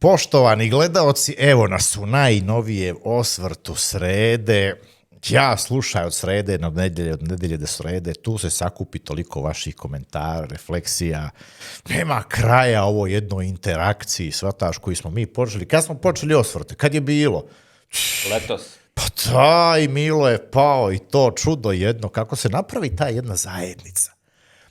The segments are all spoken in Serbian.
Poštovani gledaoci, evo nas u najnovijem osvrtu srede. Ja slušaj od srede od nedelje do srede, tu se sakupi toliko vaših komentara, refleksija. Nema kraja ovo jednoj interakciji, svataš koji smo mi počeli. Kad smo počeli osvrte? Kad je bilo? Letos. Pa taj Milo je pao i to čudo jedno, kako se napravi ta jedna zajednica.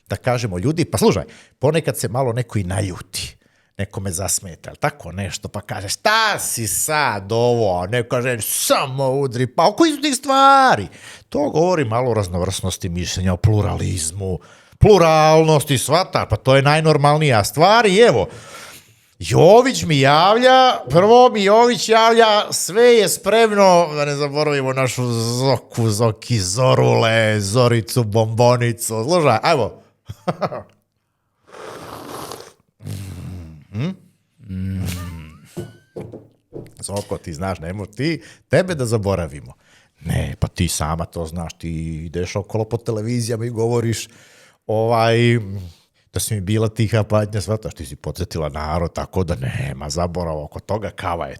Da kažemo ljudi, pa slušaj, ponekad se malo neko i naljuti. Neko me zasmeta, ali tako nešto, pa kaže, šta si sad ovo, a neko kaže, samo udri, pa oko istih stvari. To govori malo o raznovrsnosti mišljenja, o pluralizmu, pluralnosti, svata, pa to je najnormalnija stvar i evo, Jović mi javlja, prvo mi Jović javlja, sve je spremno, da ne zaboravimo našu Zoki, Zorule, Zoricu, Bombonicu, slušaj, ajmo. Zoko, ti znaš, nemo ti tebe da zaboravimo. Ne, pa ti sama to znaš, ti ideš okolo po televizijama i govoriš da si mi bila tiha patnja, svataš, ti si podsjetila narod, tako da nema zaborava oko toga, kava je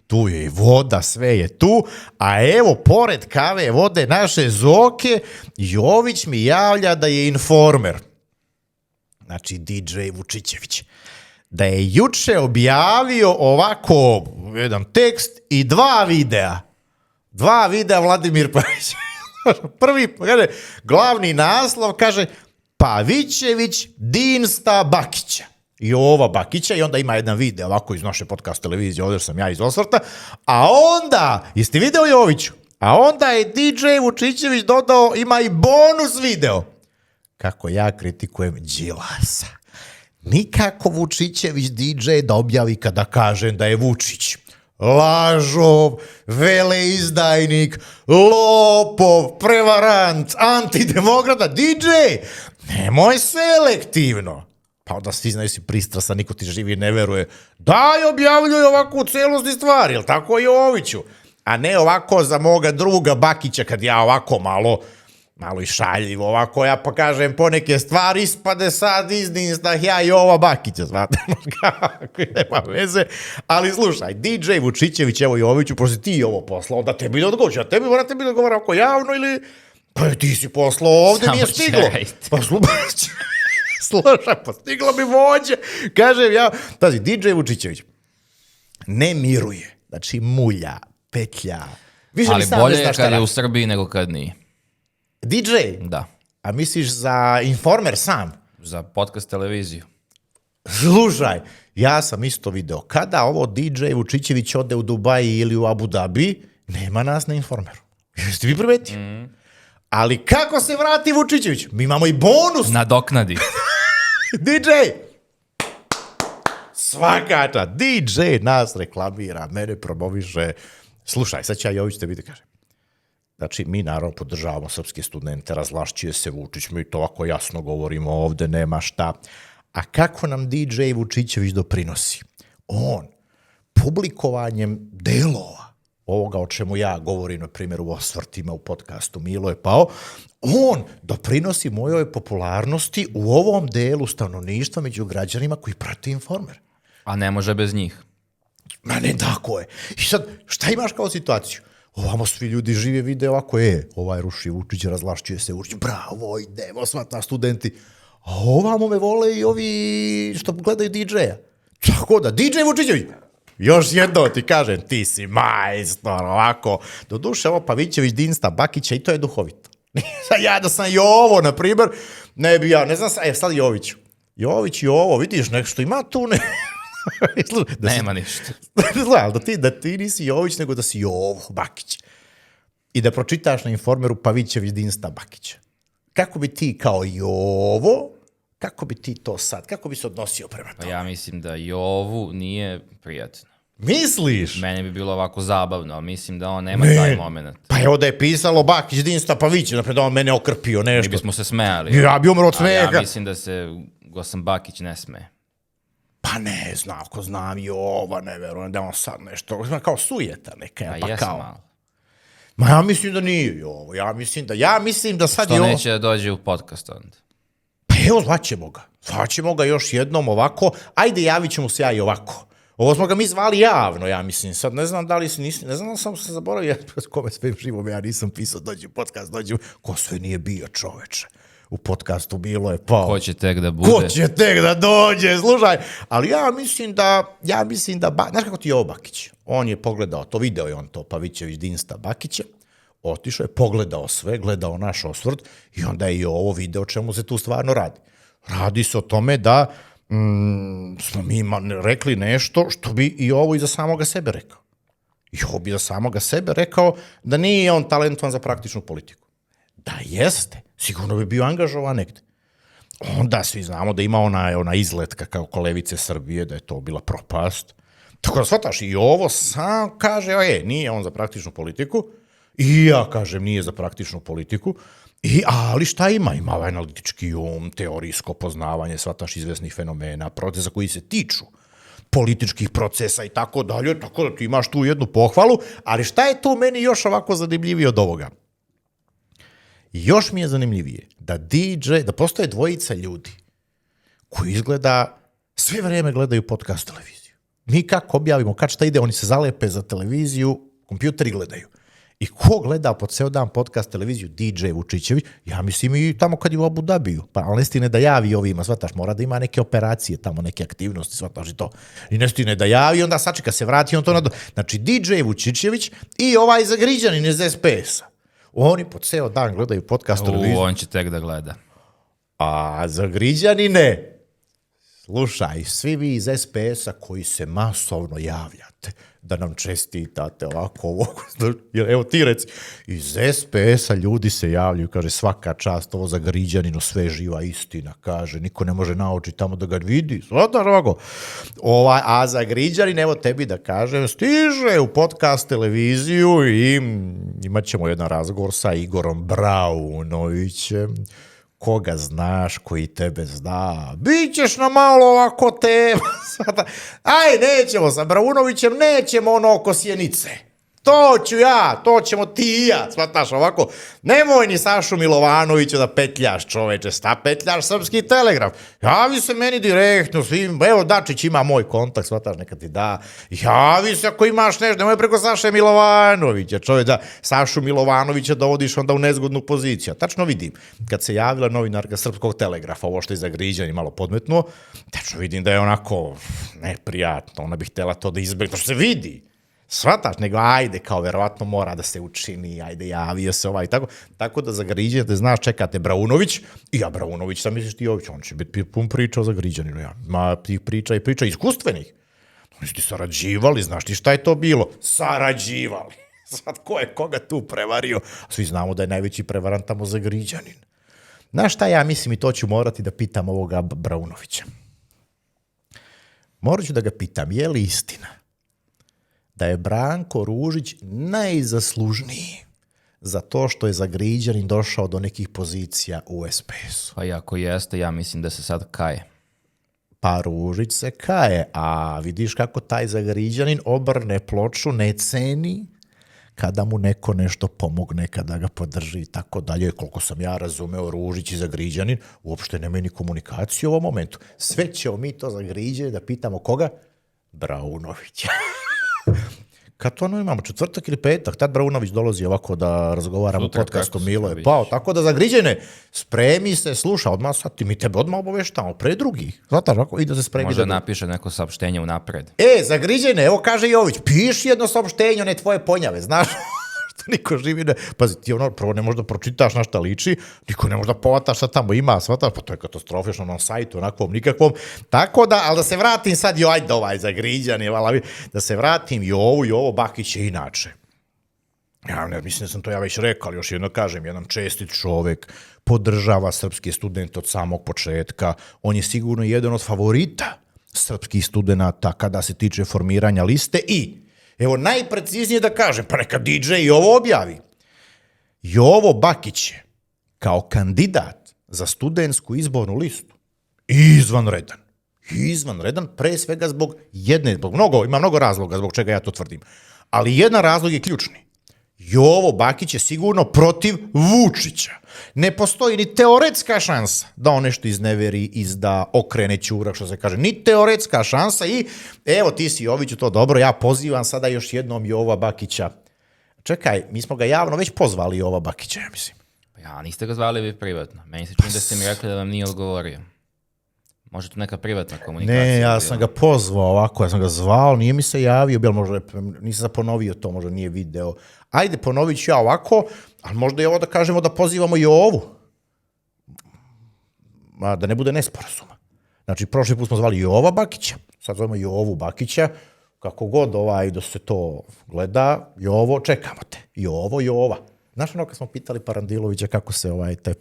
tu je i voda, sve je tu, a evo, pored kave, vode naše Zoke, Jović mi javlja da je informer, znači DJ Vučićević, da je juče objavio ovako jedan tekst i dva videa Vladimir Pavić. Prvi, kaže, glavni naslov, kaže, Pavićević Dinsta Bakića. I ova Bakića, i onda ima jedan video ovako iz naše podcast televizije, ovdje sam ja iz osvrta, a onda, jeste video Joviću, a onda je DJ Vučićević dodao, ima i bonus video, kako ja kritikujem Đilasa. Nikako Vučićević DJ da objavi kada kažem da je Vučić lažov, veleizdajnik, lopov, prevarant, antidemokrata, DJ, nemoj selektivno. Pa onda svi znaju si pristrasan, niko ti živi ne veruje. Daj, objavljuj ovako u celosti stvari, jel tako Joviću? A ne ovako za moga druga Bakića, kad ja ovako malo i šaljivo, ovako ja pa kažem poneke stvari, ispade sad iznistah ja i ova Bakića, znate, kako nema veze, ali slušaj, DJ Vučićević, evo Joviću, prosi ti ovo poslao, da tebi da odgovorim, a tebi morate mi da odgovara oko javno ili, pa ti si poslao ovde, nije stiglo. Pa slušaj, pa stiglo mi vođe, kažem ja, tazi, DJ Vučićević ne miruje, znači mulja, petlja, ali bolje je kad je u Srbiji nego kad nije. DJ? Da. A misliš za informer sam? Za podcast televiziju. Slušaj, ja sam isto video. Kada ovo DJ Vučićević ode u Dubaji ili u Abu Dhabi, nema nas na informeru. Jeste vi primetili? Ali kako se vrati Vučićević? Mi imamo i bonus. Nadoknadi. DJ! Svaka DJ nas reklamira, mene promoviše. Slušaj, sad ću ja Jović tebi da kažem. Znači, mi naravno podržavamo srpske studente, razvlašćuje se Vučić, mi to ovako jasno govorimo ovde, nema šta. A kako nam DJ Vučićević doprinosi? On publikovanjem delova, ovoga o čemu ja govorim, na primjer, u osvrtima, u podcastu Milo je pao, on doprinosi mojoj popularnosti u ovom delu stanovništva među građanima koji prate informer. A ne može bez njih. Ma ne, tako je. I sad, šta imaš kao situaciju? Ovamo svi ljudi žive vide ovako, ovaj ruši Vučić, razvlašćuje se Vučić, bravo, idemo, svata studenti. A ovamo me vole i ovi što gledaju DJ-a. Tako da, DJ Vučićević, još jedno ti kažem, ti si majstor, ovako. Doduše, ovo Pavićević, Dinsta, Bakića i to je duhovito. Ja da sam Jovo, na primjer, ne bi ja, ne znam, sad Joviću. Jović i ovo, vidiš nešto, ima tu ne... Nema ništa. Da ti nisi Jović, nego da si Jovo Bakić. I da pročitaš na informeru Pavićević Dinsta Bakića. Kako bi ti kao Jovo, kako bi ti to sad, kako bi se odnosio prema tome? Pa ja mislim da Jovu nije prijatno. Misliš? Mene bi bilo ovako zabavno, ali mislim da on nema taj moment. Pa evo da je pisalo Bakić Dinsta Pavić, napred da on mene okrpio nešto. Mi bismo se smejali. Ja bi umro od smeha. Ja mislim da se Gosan Bakić ne smeje. Pa ne znam, ako znam Jova, ne verujem da on sad nešto, kao sujeta neka. Pa jesam malo. Ma ja mislim da nije ovo, ja mislim da sad što neće da dođe u podcast onda? Pa evo, zvaćemo ga još jednom ovako, ajde javit ćemo se ja i ovako. Ovo smo ga mi zvali javno, ja mislim. Sad ne znam da li ne znam da sam se zaboravio, ja kome sve živom, ja nisam pisao, dođi podcast, ko sve nije bio, čoveče. U podcastu bilo je pao. Ko će tek da bude? Ko će tek da dođe, slušaj. Ali ja mislim da, znaš kako ti je ovo Bakić? On je pogledao to, video je on to, Pavićević Dinsta Bakića, otišao je, pogledao sve, gledao naš osvrt i onda je i ovo video o čemu se tu stvarno radi. Radi se o tome da smo mi rekli nešto što bi i ovo i za samoga sebe rekao. I ovo bi za samoga sebe rekao da nije on talentovan za praktičnu politiku. Da jeste, sigurno bi bio angažovan negde. Onda svi znamo da ima ona izletka kao Levice Srbije, da je to bila propast. Tako da shvataš, i ovo sam kaže, nije on za praktičnu politiku, i ja kažem nije za praktičnu politiku, ali šta ima? Ima ovaj analitički teorijsko poznavanje, shvataš, izvesnih fenomena, procesa koji se tiču političkih procesa i tako dalje, tako da ti imaš tu jednu pohvalu, ali šta je tu meni još ovako zanimljivije od ovoga? Još mi je zanimljivije da postoje dvojica ljudi koji izgleda sve vreme gledaju podcast televiziju. Mi kako objavimo, kad šta ide, oni se zalepe za televiziju, kompjuteri gledaju. I ko gleda po ceo dan podcast televiziju? DJ Vučićević, ja mislim i tamo kad je u Abu Dhabiju. Pa ali ne stine da javi ovima, shvataš, mora da ima neke operacije tamo, neke aktivnosti, shvataš i to. I ne stine da javi, onda sačeka se vrati, on to Znači DJ Vučićević i ovaj Zagriđanin iz SPS-a. Oni po ceo dan gledaju podcast televiziju. On će tek da gleda. A Zagriđanine, slušaj, svi vi iz SPS-a koji se masovno javljate, da nam čestitate ovako, evo ti reci, iz SPS-a ljudi se javljaju, kaže svaka čast, ovo Zagriđaninu, sve živa istina, kaže, niko ne može naučiti tamo da ga vidi, svataš ovako. A Zagriđanin, evo tebi da kažem, stiže u podcast televiziju i imat ćemo jedan razgovor sa Igorom Braunovićem, koga znaš, koji tebe zna, bićeš na malo ovako tema. Nećemo sa Braunovićem, nećemo ono oko Sjenice. To ću ja, to ćemo ti i ja, shvataš ovako. Nemoj ni Sašu Milovanovića da petljaš, čoveče, petljaš Srpski telegraf. Javi se meni direktno, svim, evo Dačić ima moj kontakt, shvataš, neka ti da. Javi se ako imaš nešto, nemoj preko Saše Milovanovića, čoveč, da Sašu Milovanovića dovodiš onda u nezgodnu poziciju. Tačno vidim, kad se javila novinarka Srpskog telegrafa, ovo što je Zagriđan i malo podmetnuo, tačno vidim da je onako neprijatno, ona bi htjela to da izbjegne, to što se vidi. Shvataš, nego ajde, kao verovatno mora da se učini, ajde, javio se tako da Zagriđan, da znaš, čekate Braunović, i ja Braunović, šta misliš ti Jović, on će biti pun priča o Zagriđaninu, ima tih priča i priča iskustvenih, oni su ti sarađivali, znaš ti šta je to bilo, sarađivali, sad ko je koga tu prevario, svi znamo da je najveći prevarant tamo Zagriđanin. Znaš šta ja mislim, i to ću morati da pitam ovoga Braunovića, morat ću da ga pitam, je li istina da je Branko Ružić najzaslužniji za to što je Zagriđanin došao do nekih pozicija u SPS-u? Pa i ako jeste, ja mislim da se sad kaje. Pa Ružić se kaje, a vidiš kako taj Zagriđanin obrne ploču, ne ceni kada mu neko nešto pomogne, kada ga podrži i tako dalje. Koliko sam ja razumeo, Ružić i Zagriđanin uopšte nemaju ni komunikaciju u ovom momentu. Sve ćemo mi to Zagriđanin da pitamo koga? Braunovića. Kad to imamo, četvrtak ili petak, tad Braunović dolazi ovako da razgovaramo u podcastu, Milo je pao, tako da Zagriđane, spremi se, sluša, odmah sad mi tebe odmah obaveštamo, pre drugih, znataš, ako i da se spremi. Možda napiše neko saopštenje unapred. Zagriđane, evo kaže Jović, piši jedno saopštenje, one tvoje ponjave, znaš, što niko živi ne, pazi, ti ono, prvo ne možda pročitaš na šta liči, niko ne možda povataš šta tamo ima, shvataš, pa to je katastrofično na onom sajtu, onakvom, nikakvom, tako da, ali da se vratim sad, ajde ovaj Zagriđani, da se vratim i ovo Bakić je inače. Ja ne mislim da sam to ja već rekao, ali još jedno kažem, jedan čestit čovek, podržava srpske studente od samog početka, on je sigurno jedan od favorita srpskih studenta kada se tiče formiranja liste i evo, najpreciznije da kažem, pa neka DJ i ovo objavi. Jovo Bakić je kao kandidat za studentsku izbornu listu izvanredan. Izvanredan, pre svega zbog ima mnogo razloga zbog čega ja to tvrdim. Ali jedan razlog je ključni. Jovo Bakić je sigurno protiv Vučića. Ne postoji ni teoretska šansa da on nešto izneveri, izda, okrene ćurak, što se kaže. Ni teoretska šansa i evo ti si Joviću to dobro, ja pozivam sada još jednom Jova Bakića. Čekaj, mi smo ga javno već pozvali Jova Bakića, ja mislim. Ja, niste ga zvali vi privatno. Meni se čini da ste mi rekli da vam nije odgovorio. Može to neka privatna komunikacija. Ne, ja sam ga pozvao ovako, ja sam ga zvao, nije mi se javio, možda nisam ponovio to, možda nije video. Ajde, ponovit ću ja ovako, ali možda je ovo da kažemo da pozivamo Jovu. Da ne bude nesporazuma. Znači, prošli put smo zvali Jova Bakića, sad zovemo Jovu Bakića, kako god da se to gleda, Jovo, čekamo te. Jova. Znaš ono kad smo pitali Parandilovića kako se taj...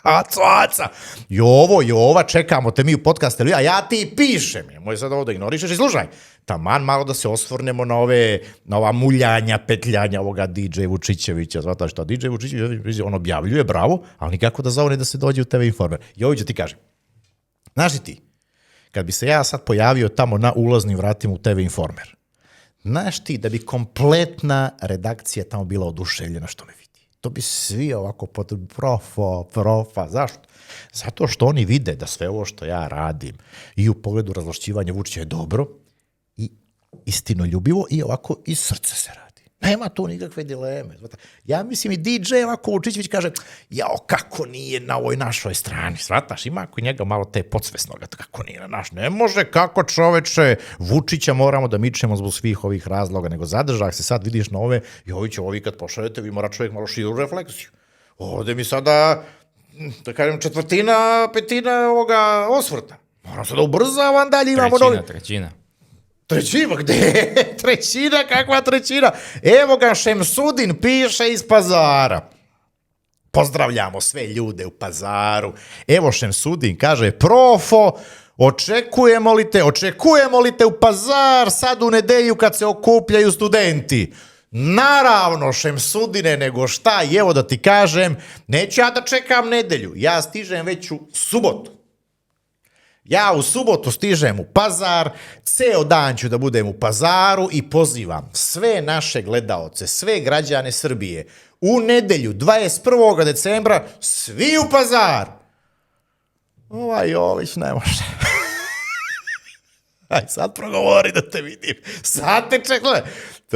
Aca. Jova, čekamo te mi u podcastu, a ja ti pišem. Moj sad ovo da ignorišeš i slušaj. Taman malo da se osvrnemo na ova muljanja, petljanja ovoga DJ Vučićevića. Znate što, DJ Vučićević, on objavljuje, bravo, ali nikako da zove da se dođe u TV Informer. Joviću ti kažem, znaš li ti, kad bi se ja sad pojavio tamo na ulaznim vratima u TV Informer, znaš ti da bi kompletna redakcija tamo bila oduševljena što me vidi. To bi svi ovako profa. Zašto? Zato što oni vide da sve ovo što ja radim i u pogledu razvlašćivanja Vučića je dobro i istinoljubivo i ovako iz srca se radi. Nema tu nikakve dileme. Ja mislim i DJ ovako Vučićević kaže, jao, kako nije na ovoj našoj strani. Svataš, ima ako njega malo te podsvesnoga, kako nije na naš. Ne može, kako čoveče, Vučića moramo da mičemo zbog svih ovih razloga, nego zadržak se sad vidiš na ove, Jović, ovi kad pošaljete, vi mora čovjek malo širu refleksiju. Ovde mi sada, da kažem, četvrtina, petina ovoga osvrta. Moram sada ubrzavam dalje, imamo Trećina. Trećina, gde? Trećina, kakva trećina? Evo ga, Šemsudin piše iz Pazara. Pozdravljamo sve ljude u Pazaru. Evo Šemsudin kaže, profo, očekujemo li te u Pazar sad u nedelju kad se okupljaju studenti? Naravno, Šemsudine, nego šta? I evo da ti kažem, neću ja da čekam nedelju, ja stižem već u subotu. Ja u subotu stižem u Pazar, ceo dan ću da budem u Pazaru i pozivam sve naše gledaoce, sve građane Srbije u nedelju 21. decembra svi u Pazar. Ovaj Jović ne može. Aj sad progovori da te vidim. Sad te čekaj.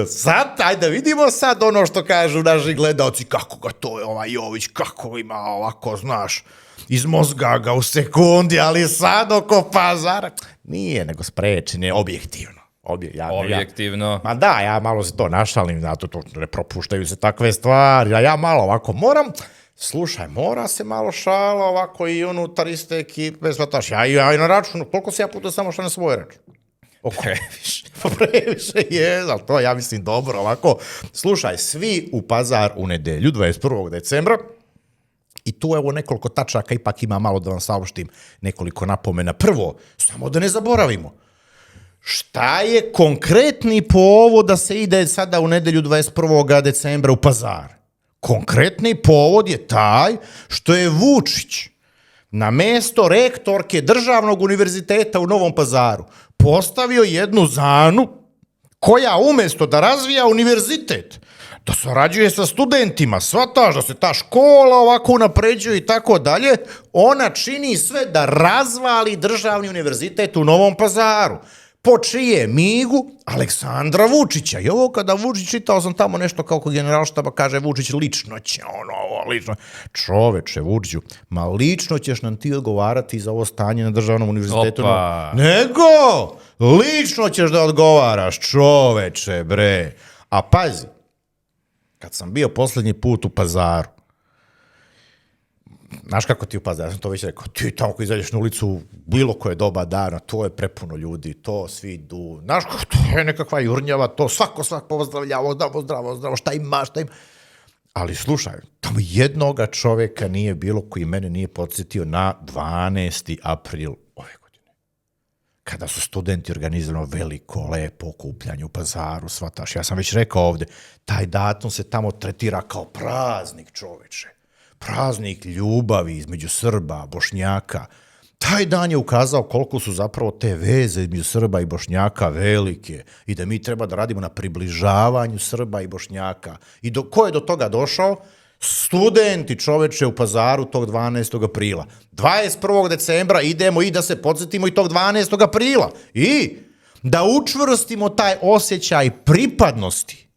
Sad, ajde da vidimo sad ono što kažu naši gledaoci. Kako ga to je ovaj Jović, kako ima ovako, znaš, izmozga ga u sekundi, ali sad oko Pazara. Nije, nego sprečen je objektivno. Objektivno. Ma da, ja malo se to našalim, zato to ne propuštaju se takve stvari. A ja malo ovako mora se malo šala ovako i unutar iste ekipe, zvataš. Ja i na računu, koliko se ja puta samo što na svoj račun. Previše je, ali to ja mislim dobro ovako. Slušaj, svi u Pazar u nedelju, 21. decembra, i tu evo nekoliko tačaka, ipak ima malo da vam saopštim nekoliko napomena. Prvo, samo da ne zaboravimo, šta je konkretni povod da se ide sada u nedelju 21. decembra u Pazar? Konkretni povod je taj što je Vučić na mesto rektorke Državnog univerziteta u Novom Pazaru postavio jednu Zanu koja umesto da razvija univerzitet, da sarađuje sa studentima, shvataš da se ta škola ovako unapređuje i tako dalje, ona čini sve da razvali Državni univerzitet u Novom Pazaru. Po čije migu? Aleksandra Vučića. I ovo kada Vučić, čitao sam tamo nešto kako generalštaba kaže Vučić, lično će lično. Čoveče, Vučiću, ma lično ćeš nam ti odgovarati za ovo stanje na Državnom univerzitetu. Opa. Nego, lično ćeš da odgovaraš, čoveče, bre. A pazi, kad sam bio poslednji put u Pazaru, znaš kako ti u Pazaru, ja sam to već rekao, ti tamo ko izađeš na ulicu, bilo koje doba dana, to je prepuno ljudi, to svi idu, znaš kako, to je nekakva jurnjava, to svako pozdravlja, zdravo, šta ima. Ali slušaj, tamo jednoga čoveka nije bilo koji mene nije podsjetio na 12. april ove godine. Kada su studenti organizirano veliko, lepo okupljanje u Pazaru, shvataš, ja sam već rekao ovde, taj datum se tamo tretira kao praznik, čoveče. Praznik ljubavi između Srba, Bošnjaka. Taj dan je ukazao koliko su zapravo te veze između Srba i Bošnjaka velike i da mi treba da radimo na približavanju Srba i Bošnjaka. I ko je do toga došao? Studenti, čoveče, u Pazaru tog 12. aprila. 21. decembra idemo i da se podsjetimo i tog 12. aprila. I da učvrstimo taj osjećaj pripadnosti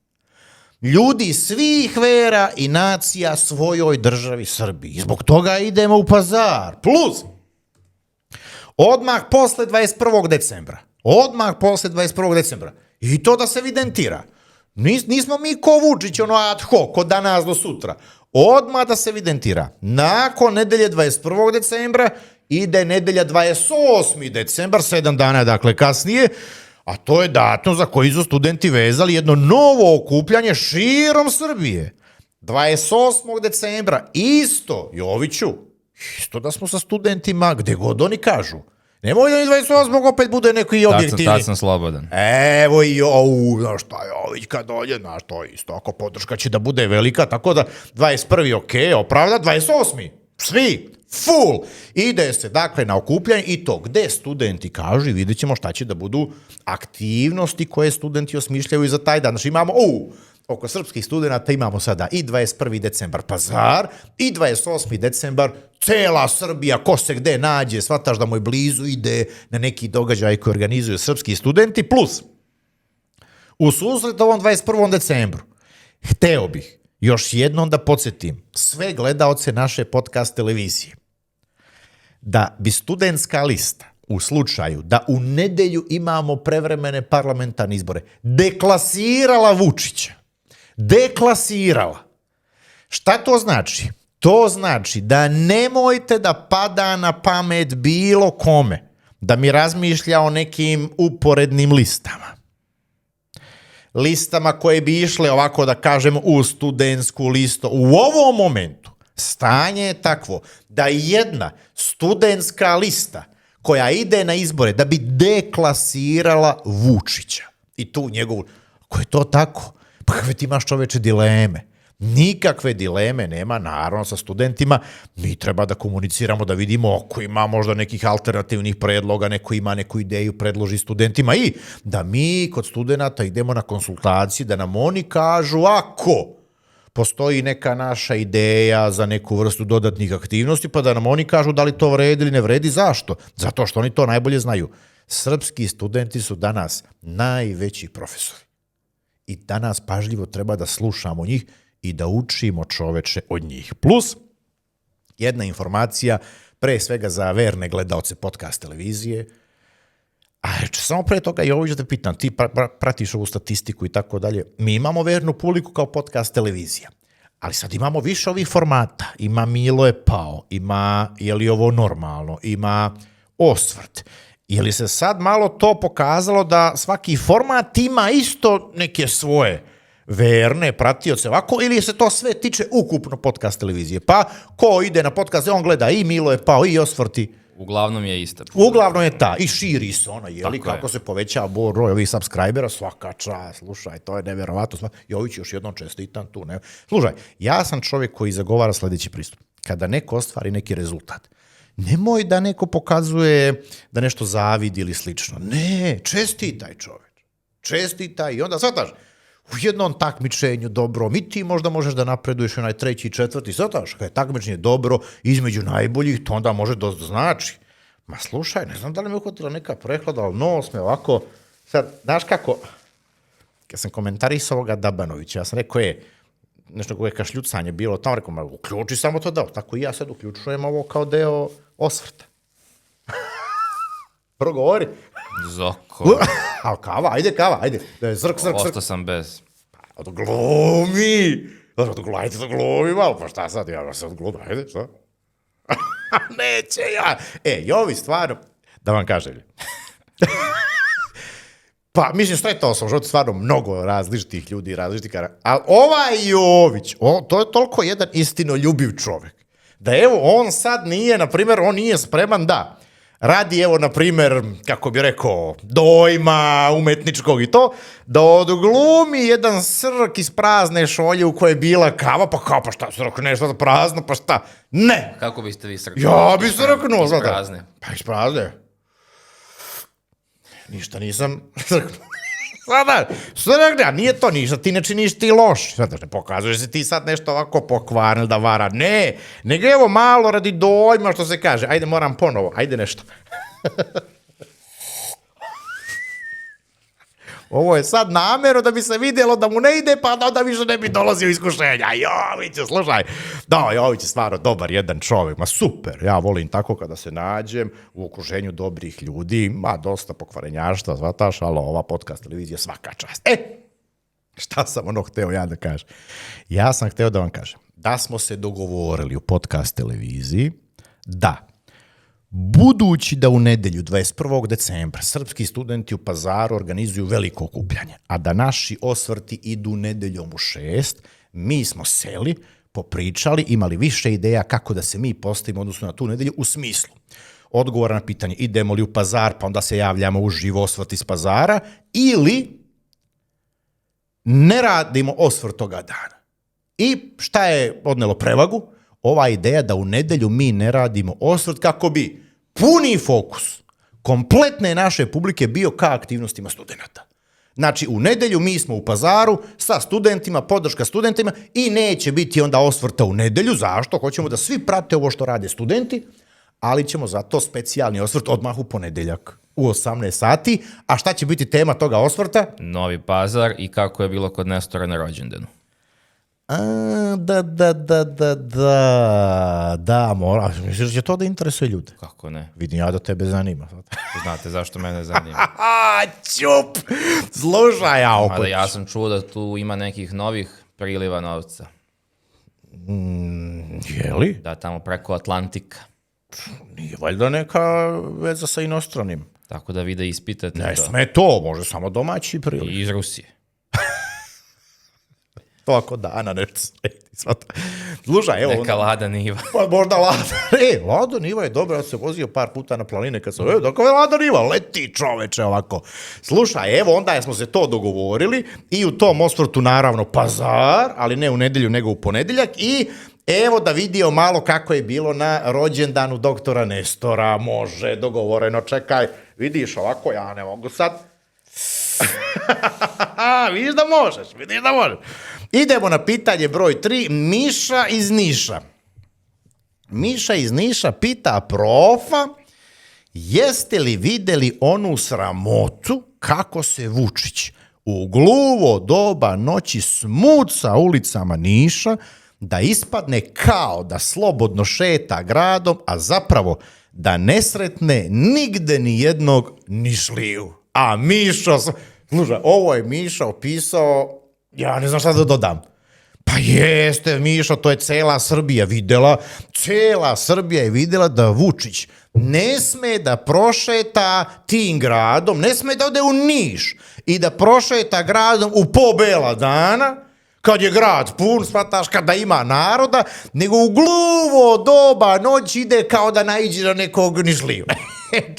ljudi svih vera i nacija svojoj državi Srbiji. I zbog toga idemo u Pazar. Plus, odmah posle 21. decembra. I to da se evidentira. Nismo mi ko Vučić, ono ad hoc, od danas do sutra. Odmah da se evidentira. Nakon nedelje 21. decembra ide nedelja 28. decembar, 7 dana dakle kasnije, a to je datum za koji su studenti vezali jedno novo okupljanje širom Srbije. 28. decembra, isto, Joviću, isto da smo sa studentima, gde god oni kažu. Nemoj da mi 28. opet bude neko i objektivni. Tad sam slobodan. Evo i znaš šta Jović kad dođe, znaš to isto, ako podrška će da bude velika, tako da 21. ok, opravda, 28. Svi, full. Ide se dakle na okupljanje i to gde studenti kažu i vidjet ćemo šta će da budu aktivnosti koje studenti osmišljaju i za taj dan. Znači imamo, oko srpskih studenta imamo sada i 21. decembar Pazar i 28. decembar cela Srbija, ko se gde nađe, shvataš da mu je blizu, ide na neki događaj koji organizuju srpski studenti, plus u susret ovom 21. decembru hteo bih još jednom da podsjetim sve gledaoce naše podcast televizije da bi studentska lista u slučaju da u nedelju imamo prevremene parlamentarne izbore deklasirala Vučića. Deklasirala. Šta to znači? To znači da nemojte da pada na pamet bilo kome da mi razmišlja o nekim uporednim listama. Listama koje bi išle, ovako da kažem, u studentsku listu. U ovom momentu stanje je takvo da jedna studentska lista koja ide na izbore da bi deklasirala Vučića. I tu njegovu... Ako je to tako? Pa kakve ti imaš, čoveče, dileme? Nikakve dileme nema, naravno, sa studentima. Mi treba da komuniciramo, da vidimo ako ima možda nekih alternativnih predloga, neko ima neku ideju, predloži studentima i da mi kod studenta idemo na konsultacije, da nam oni kažu ako postoji neka naša ideja za neku vrstu dodatnih aktivnosti, pa da nam oni kažu da li to vredi ili ne vredi. Zašto? Zato što oni to najbolje znaju. Srpski studenti su danas najveći profesori. I danas pažljivo treba da slušamo njih i da učimo, čoveče, od njih. Plus, jedna informacija, pre svega za verne gledaoce podcast televizije, samo pre toga i ovo ću da pitam, ti pratiš ovu statistiku i tako dalje, mi imamo vernu publiku kao podcast televizija, ali sad imamo više ovih formata, ima Milo je pao, ima je li ovo normalno, ima osvrt. Je li se sad malo to pokazalo da svaki format ima isto neke svoje verne pratioce ovako, ili se to sve tiče ukupno podcast televizije? Pa ko ide na podcast, on gleda i Milo je pao i osvrti. Uglavnom je ista. Uglavnom je ta. I širi se ona, jeli, kako se povećava broj ovih subscribera, svaka čast, slušaj, to je neverovatno. Jović, još jednom čestitam tu. Ne. Slušaj, ja sam čovjek koji zagovara sljedeći pristup. Kada neko ostvari neki rezultat, nemoj da neko pokazuje da nešto zavidi ili slično. Ne, čestitaj čovječ. Čestitaj i onda shvataš, u jednom takmičenju dobro, i ti možda možeš da napreduješ onaj treći i četvrti, shvataš, kada je takmičenje dobro između najboljih, to onda može da znači. Ma slušaj, ne znam da li me uhvatila neka prehlada, ali nos me ovako, sad, znaš kako, kad sam komentarisao ovoga Dabanovića, ja sam rekao nešto koje kašljucanje bilo, tamo rekao, ma uključi samo to deo, tako i ja sad uključujem ovo kao deo osvrta. Progovori. Zoko. A kava, ajde. Zrk. Ostao sam bez. Odglumi. Ajde da glumi malo, pa šta sad, ja se odglumi, ajde, šta? Neće ja. Jovi, stvarno, da vam kažem. Pa, mislim, šta je to sam, životu stvarno mnogo različitih ljudi, različitih karaktera. Ali ovaj Jović, to je toliko jedan istinoljubiv čovjek. Da evo, on sad nije, na primjer, on nije spreman da radi, evo, na primjer, kako bi rekao, dojma umetničkog i to, da odglumi jedan srk iz prazne šolje u kojoj je bila kava, pa kao, pa šta srk, nešto prazno, pa šta? Ne! Kako biste vi srknuli? Ja bi srknuo, Iz znate. prazne. Pa iz prazne. Ništa nisam srknuo. Sada, srkne, a nije to ništa, ti ne činiš ti loš. Sada, ne pokazuješ se ti sad nešto ovako pokvarno da vara. Ne, nego evo malo radi dojma što se kaže. Ajde, moram ponovo, ajde nešto. Ovo je sad namjerno da bi se vidjelo da mu ne ide, pa da više ne bi dolazio iskušenja. Joviće, slušaj. Da, Jović je stvarno dobar jedan čovjek. Ma super, ja volim tako kada se nađem u okruženju dobrih ljudi. Ma dosta pokvarenjaštva, zvataš, ali ova podcast televizija svaka čast. Šta sam hteo ja da kažem? Ja sam hteo da vam kažem da smo se dogovorili u podcast televiziji da budući da u nedelju 21. decembra srpski studenti u Pazaru organizuju veliko okupljanje, a da naši osvrti idu nedeljom u 6, mi smo seli, popričali, imali više ideja kako da se mi postavimo odnosno na tu nedelju u smislu odgovora na pitanje idemo li u Pazar pa onda se javljamo uživo osvrt iz Pazara ili ne radimo osvrt toga dana. I šta je odnelo prevagu? Ova ideja da u nedelju mi ne radimo osvrt kako bi puni fokus kompletne naše publike bio ka aktivnostima studenta. Znači, u nedelju mi smo u Pazaru sa studentima, podrška studentima i neće biti onda osvrta u nedelju. Zašto? Hoćemo da svi prate ovo što rade studenti, ali ćemo zato specijalni osvrt odmah u ponedeljak u 18 sati. A šta će biti tema toga osvrta? Novi Pazar i kako je bilo kod Nestora na rođendanu. Da, mora. Misliš da će to da interesuje ljude? Kako ne? Vidim ja da tebe zanima. Znate zašto mene zanima. Ćup! Slušaj, Mada ja sam čuo da tu ima nekih novih priliva novca. Je li? Da, tamo preko Atlantika. Nije valjda neka veza sa inostranim. Tako da vi da ispitate Ne to. sme to, može samo domaći priliv. I iz Rusije. To ako dana nešto sredi. Slušaj, evo... Neka Lada Niva. Pa možda Lada. Lada Niva je dobra, ja se vozio par puta na planine kad sam... Dakle, Lada Niva, leti čoveče ovako. Slušaj, evo, onda smo se to dogovorili i u tom osvrtu naravno Pazar, ali ne u nedelju, nego u ponedeljak i evo da vidio malo kako je bilo na rođendanu doktora Nestora. Može, dogovoreno, čekaj. Vidiš ovako, ja ne mogu sad... Vidiš da možeš. Idemo na pitanje broj 3. Miša iz Niša. Miša iz Niša pita profa, jeste li videli onu sramotu kako se Vučić u gluvo doba noći smuca ulicama Niša da ispadne kao da slobodno šeta gradom, a zapravo da ne sretne nigde ni jednog Nišliju. A Mišo, slušaj, ovo je Mišo opisao, ja ne znam šta da dodam. Pa jeste, Mišo, to je cela Srbija videla. Cela Srbija je videla da Vučić ne sme da prošeta tim gradom, ne sme da ode u Niš i da prošeta gradom u pobela dana, kad je grad pun, shvataš, kada ima naroda, nego u gluvo doba noć ide kao da naiđe na nekog Nišliju.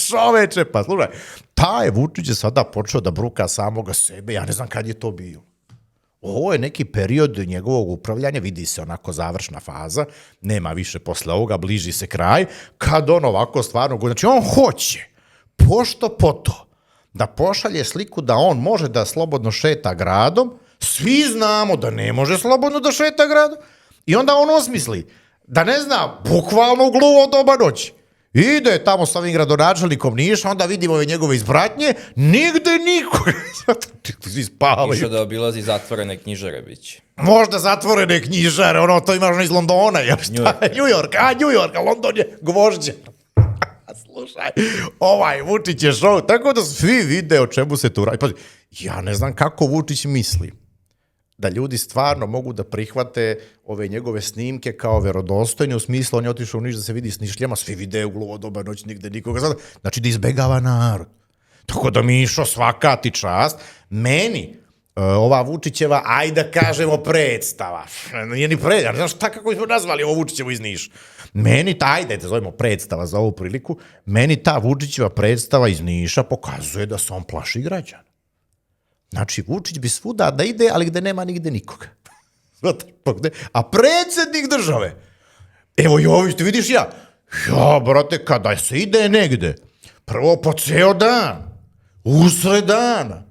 Čoveče, pa slušaj, taj Vučić je sada počeo da bruka samoga sebe, ja ne znam kad je to bio. Ovo je neki period njegovog upravljanja, vidi se onako završna faza, nema više posle ovoga, bliži se kraj, kad on ovako stvarno, znači on hoće, pošto po to, da pošalje sliku da on može da slobodno šeta gradom, svi znamo da ne može slobodno da šeta gradom, i onda on osmisli da ne zna, bukvalno u gluvo doba noći. Ide tamo sa ovim gradonačelnikom Niša, onda vidimo ove njegove izbratnje, nigde niko. Svi spavaju. Išao da obilazi zatvorene knjižare biće. Možda zatvorene knjižare, ono, to imaš iz Londona, jel šta? New York, London je gvožđe. Slušaj, ovaj Vučić je show, tako da svi vide o čemu se tu radi. Pa, ja ne znam kako Vučić misli da ljudi stvarno mogu da prihvate ove njegove snimke kao verodostojne, u smislu on je otišao u Niš da se vidi s Nišljama, svi vide u gluvo doba noć, nigde nikoga sada. Znači da izbegava narod. Tako da Mišo, svaka ti čast. Meni ova Vučićeva, ajde da kažemo predstava. Nije ni predstava, znaš šta kako smo nazvali ovo Vučićevo iz Niša. Meni ta, ajde da zovemo predstava za ovu priliku, meni ta Vučićeva predstava iz Niša pokazuje da se on plaši građana. Znači, Vučić bi svuda da ide, ali gde nema nigde nikoga. A predsjednik države, evo Jović, ti vidiš ja, brate, kada se ide negde, prvo po ceo dan, usred dana,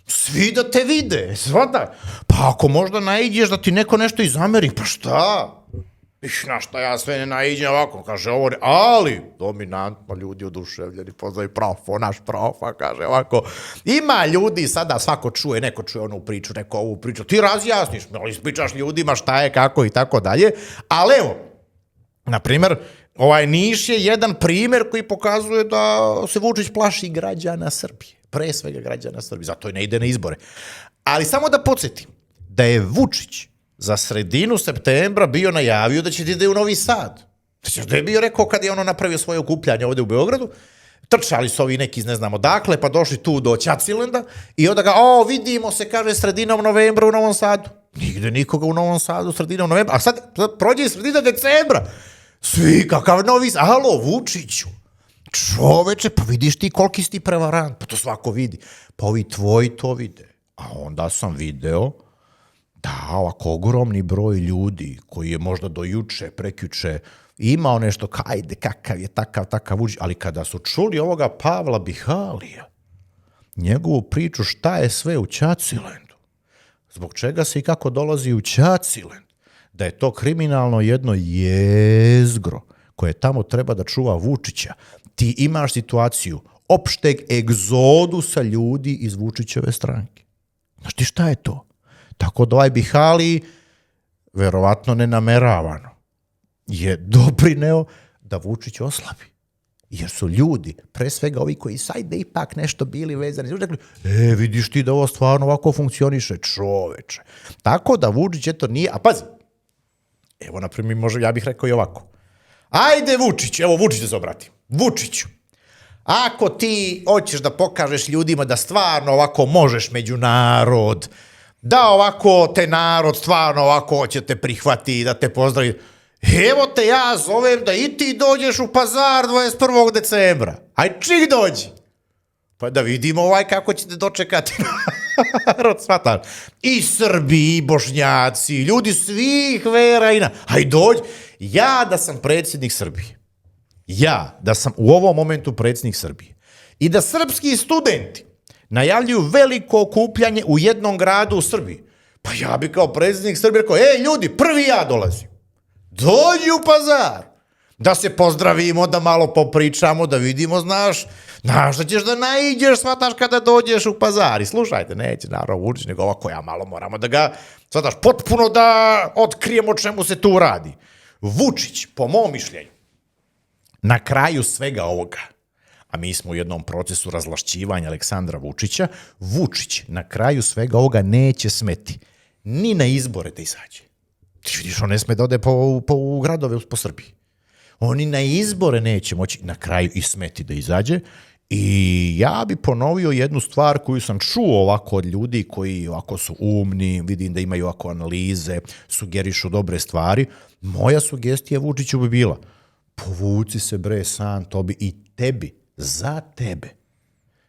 svi da te vide, svata. Pa ako možda naiđeš da ti neko nešto i zameri, pa šta? Na šta ja sve ne naiđem ovako, kaže ovo, ali dominantno ljudi oduševljeni, pozdravi profo, naš profa, kaže ovako. Ima ljudi sada, svako čuje, neko čuje onu priču, neko ovu priču, ti razjasniš, ispričaš ljudima šta je, kako i tako dalje, ali evo, na primjer, ovaj Niš je jedan primjer koji pokazuje da se Vučić plaši građana Srbije, pre svega građana Srbije, zato i ne ide na izbore. Ali samo da podsjetim da je Vučić za sredinu septembra bio najavio da će da ide u Novi Sad. Da je bio rekao kad je ono napravio svoje okupljanje ovde u Beogradu, trčali su ovi neki, ne znamo dakle, pa došli tu do Ćacilenda i onda ga, vidimo se, kaže, sredinom novembra u Novom Sadu. Nigde nikoga u Novom Sadu sredinom novembra, a sad prođe i sredina decembra. Svi, kakav Novi Sad, alo, Vučiću, čoveče, pa vidiš ti koliki si ti prevarant, pa to svako vidi. Pa ovi tvoji to vide. A onda sam video da ovako ogromni broj ljudi koji je možda do juče, prekjuče imao nešto, ajde, kakav je takav Vučić, ali kada su čuli ovoga Pavla Bihalija, njegovu priču šta je sve u Ćacilendu, zbog čega se i kako dolazi u Ćacilend, da je to kriminalno jedno jezgro koje tamo treba da čuva Vučića, ti imaš situaciju opšteg egzodusa ljudi iz Vučićeve stranke. Znaš ti šta je to? Tako da ovaj Bihali, verovatno nenameravano, je doprineo da Vučić oslabi. Jer su ljudi, pre svega ovi koji sajde ipak nešto bili vezani, rekli, vidiš ti da ovo stvarno ovako funkcioniše, čoveče. Tako da Vučić, eto, nije, a pazi, evo, na primjer, može, ja bih rekao i ovako. Ajde, Vučić, evo, Vučić da se obrati. Vučiću, ako ti hoćeš da pokažeš ljudima da stvarno ovako možeš među narod, da ovako te narod stvarno ovako hoće te prihvati, da te pozdravi. Evo te ja zovem da i ti dođeš u Pazar 21. decembra. Aj čik dođi. Pa da vidimo kako ćete dočekati narod, shvataš. I Srbi, i Bošnjaci, ljudi svih vera i aj dođi. Ja da sam predsjednik Srbije, ja da sam u ovom momentu predsjednik Srbije i da srpski studenti najavljuju veliko okupljanje u jednom gradu u Srbiji, pa ja bi kao predsjednik Srbije rekao, ljudi, prvi ja dolazim. Dođi u Pazar. Da se pozdravimo, da malo popričamo, da vidimo, znaš da ćeš da naiđeš, shvataš kada dođeš u Pazar. I slušajte, neće naravno Vučić, nego ovako ja malo moramo da ga, shvataš, potpuno da otkrijemo o čemu se tu radi. Vučić, po mom mišljenju, na kraju svega ovoga, a mi smo u jednom procesu razvlašćivanja Aleksandra Vučića, Vučić na kraju svega ovoga neće smeti ni na izbore da izađe. Ti vidiš, on ne sme da ode po gradove po Srbiji. Oni na izbore neće moći na kraju i smeti da izađe. I ja bi ponovio jednu stvar koju sam čuo ovako od ljudi koji ovako su umni, vidim da imaju ovako analize, sugerišu dobre stvari. Moja sugestija Vučiću bi bila, povuci se bre san, to bi i tebi, za tebe,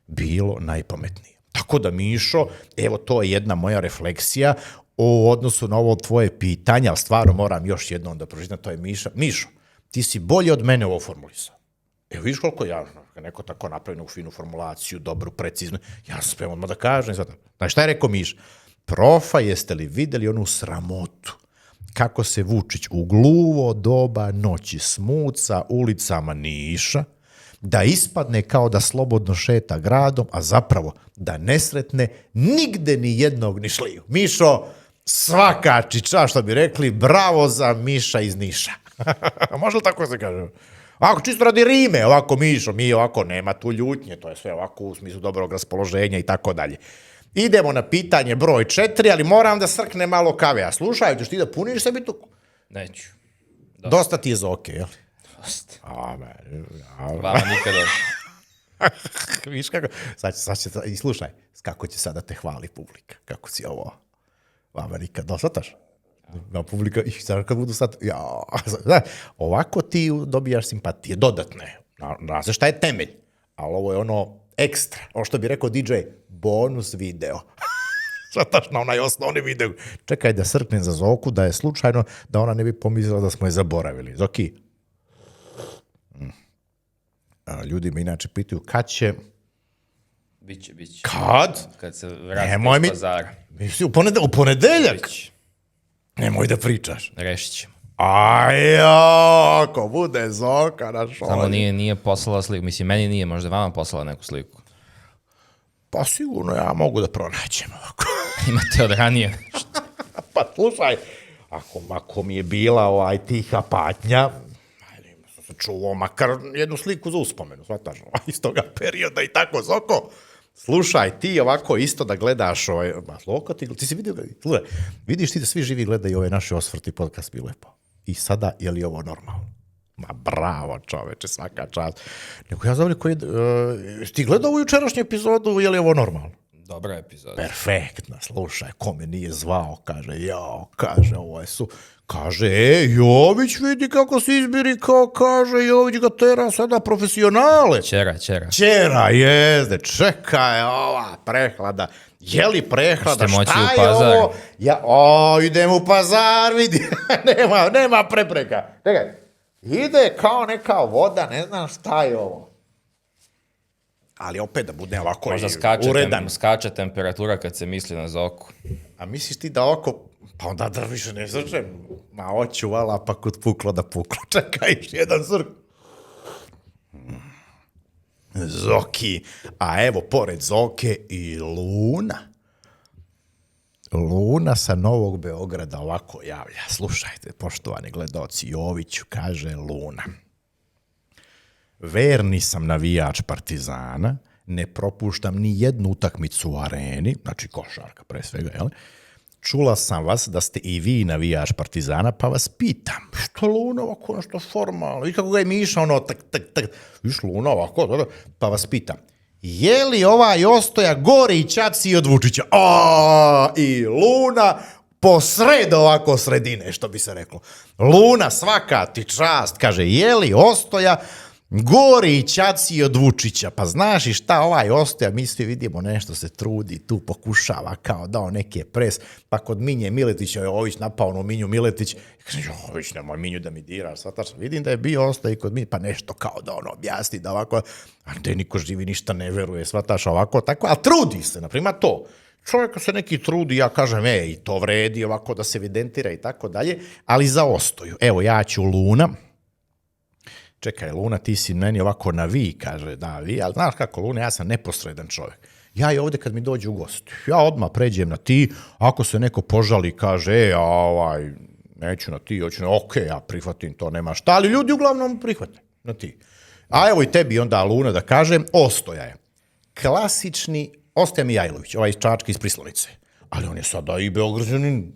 bilo najpametnije. Tako da, Mišo, evo to je jedna moja refleksija u odnosu na ovo tvoje pitanje, ali stvarno moram još jednom da pročitam, to je Mišo, ti si bolje od mene ovo formulisao. Evo vidiš koliko ja, neko tako napravi finu formulaciju, dobru, preciznu, ja sam spreman da kažem. Znaš šta je rekao Miša? Profa, jeste li videli onu sramotu? Kako se Vučić u gluvo doba noći smuca ulicama Niša, da ispadne kao da slobodno šeta gradom, a zapravo da ne sretne nigde ni jednog nišliju. Mišo, svaka čiča, što bi rekli, bravo za Miša iz Niša. Može li tako se kaže? Ako čisto radi rime, ovako Mišo, mi ovako nema tu ljutnje, to je sve ovako u smislu dobrog raspoloženja i tako dalje. Idemo na pitanje broj 4, ali moram da srkne malo kave. A slušaj, ćeš ti da puniš sebi tu? Neću. Dosta ti je za okej, jel? Dosta. Vama nikada. Viš kako? I slušaj, kako će sada te hvali publika. Kako si ovo? Vama nikad dosvataš? Na publika, i sad kad budu sad, ovako ti dobijaš simpatije, dodatne. Znaš šta je temelj? Ali ovo je ono ekstra. Ovo što bi rekao DJ, bonus video. Svataš na onaj osnovni video. Čekaj da srknem za Zoku, da je slučajno, da ona ne bi pomislila da smo je zaboravili. Zoki. Ljudi me inače pitaju kad će... Biće. Kad? Kad se vrati iz pazara. U ponedeljak? Nemoj da pričaš. Rešit ćemo. Ako bude Zoka na šolji. Samo nije poslala sliku. Mislim, meni nije, možda vama poslala neku sliku. Pa sigurno ja mogu da pronađem ovako. Imate od ranije. Pa slušaj, ako mi je bila tiha patnja, sam se čuvao makar jednu sliku za uspomenu, svataš, iz toga perioda i tako, Zoko. Slušaj, ti ovako isto da gledaš Zoko, ti si vidio, slušaj, vidiš ti da svi živi gledaju ove naše osvrti podcast bi lepo. I sada, je li ovo normalno? Ma bravo čoveče, svaka čast. Neko ja znam ti gledao ovu jučerašnju epizodu, je li ovo normalno? Dobra epizoda. Perfektna, slušaj, ko me nije zvao, kaže, ovo je kaže, Jović vidi kako se izbiri, kaže, Jović ga tera sada profesionale. Čera, jezde, čekaj, ova prehlada. Je li prehlada, šta je ovo? Idem u pazar, vidi, nema prepreka. Čekaj, ide kao neka voda, ne znam šta je ovo. Ali opet da bude ovako uredan. Možda skače temperatura kad se misli na Zoku. A misliš ti da oko, pa onda da više ne zrčem. Ma očuvala, pa kod puklo da puklo. Čekaj, jedan zrk. Zoki. A evo, pored Zoke i Luna. Luna sa Novog Beograda ovako javlja. Slušajte, poštovani gledaoci, Joviću, kaže Luna. Verni sam navijač Partizana, ne propuštam ni jednu utakmicu u areni, znači košarka pre svega, jel? Čula sam vas da ste i vi navijač Partizana, pa vas pitam, što Luna ovako nešto formalno, i kako ga je Miša ono tak, viš Luna ovako, pa vas pitam, je li ovaj Ostoja gori i čaci od Vučića? I Luna posred ovako sredine, što bi se reklo. Luna, svaka ti čast, kaže, je li Ostoja gori i čaci od Vučića? Pa znaš i šta ovaj Ostoja, mi svi vidimo nešto se trudi, tu pokušava kao dao neki pres, pa kod Minje Miletića je Ović napao ono Minju Miletić, i kaže, Ović, nemoj Minju da mi diraš, svataš, vidim da je bio Ostoja i kod Minje, pa nešto kao da ono objasni, da ovako, a gde niko živi ništa ne veruje, svataš, ovako, tako, ali trudi se, naprimjer to. Čovjeka se neki trudi, ja kažem, i to vredi ovako da se evidentira i tako dalje, ali za Ostoju. Evo, ja ću Luna. Čekaj, Luna, ti si meni ovako na vi, kaže, da, vi, ali znaš kako, Luna, ja sam neposredan čovjek. Ja i ovdje kad mi dođe u gost, ja odmah pređem na ti, ako se neko požali, kaže, neću na ti, hoću na, okej, ja prihvatim to, nema šta, ali ljudi uglavnom prihvate na ti. A evo i tebi onda, Luna, da kažem, Ostoja je klasični Ostoja Mijajlović, ovaj iz Čačka iz Prislonice. Ali on je sada i Beograđanin,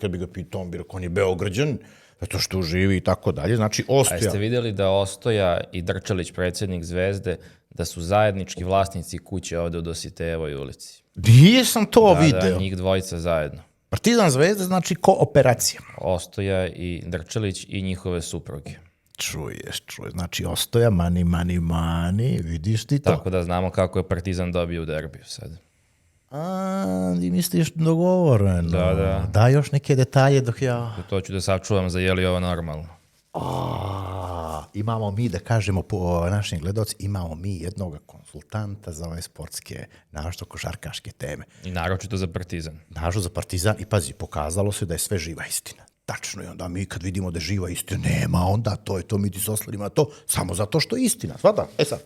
kad bi ga pitao, on bi rekao, on je Beograđanin, zato što živi i tako dalje. Znači, Ostoja... A jeste vidjeli da Ostoja i Drčelić, predsjednik Zvezde, da su zajednički vlasnici kuće ovde u Dositejevoj ulici? Nije sam to video. Da, njih dvojica zajedno. Partizan Zvezde znači kooperacija. Ostoja i Drčelić i njihove supruge. Čuješ, znači Ostoja, mani, vidiš ti to? Tako da znamo kako je Partizan dobio u derbiju sad. Ti misliš dogovoreno. Da. Da još neke detalje dok ja... To ću da sačuvam za je li ovo normalno. Imamo mi, da kažemo po našim gledalci, imamo mi jednog konsultanta za ove sportske, naročito košarkaške teme. I naročito za Partizan. Naročito za Partizan i pazi, pokazalo se da je sve živa istina. Tačno je, onda mi kad vidimo da je živa istina, nema onda, to je to, mi ti se oslanimo na to, samo zato što je istina. Svata, sad.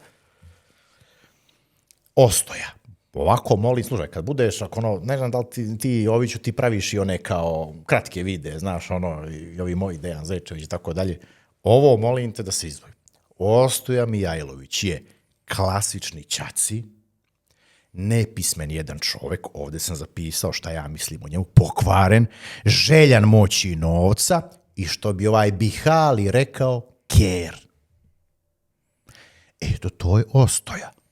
Ostoja. Ovako molim, slušaj, kad budeš, ne znam da li ti Joviću, ti praviš i one kao kratke videe, znaš, i ovi moji Dejan Zečević i tako dalje. Ovo molim te da se izdvoji. Ostoja Mijajlović je klasični ćaci, nepismen jedan čovek, ovdje sam zapisao šta ja mislim o njemu, pokvaren, željan moći i novca i što bi ovaj Bihali rekao, ker. Eto, to je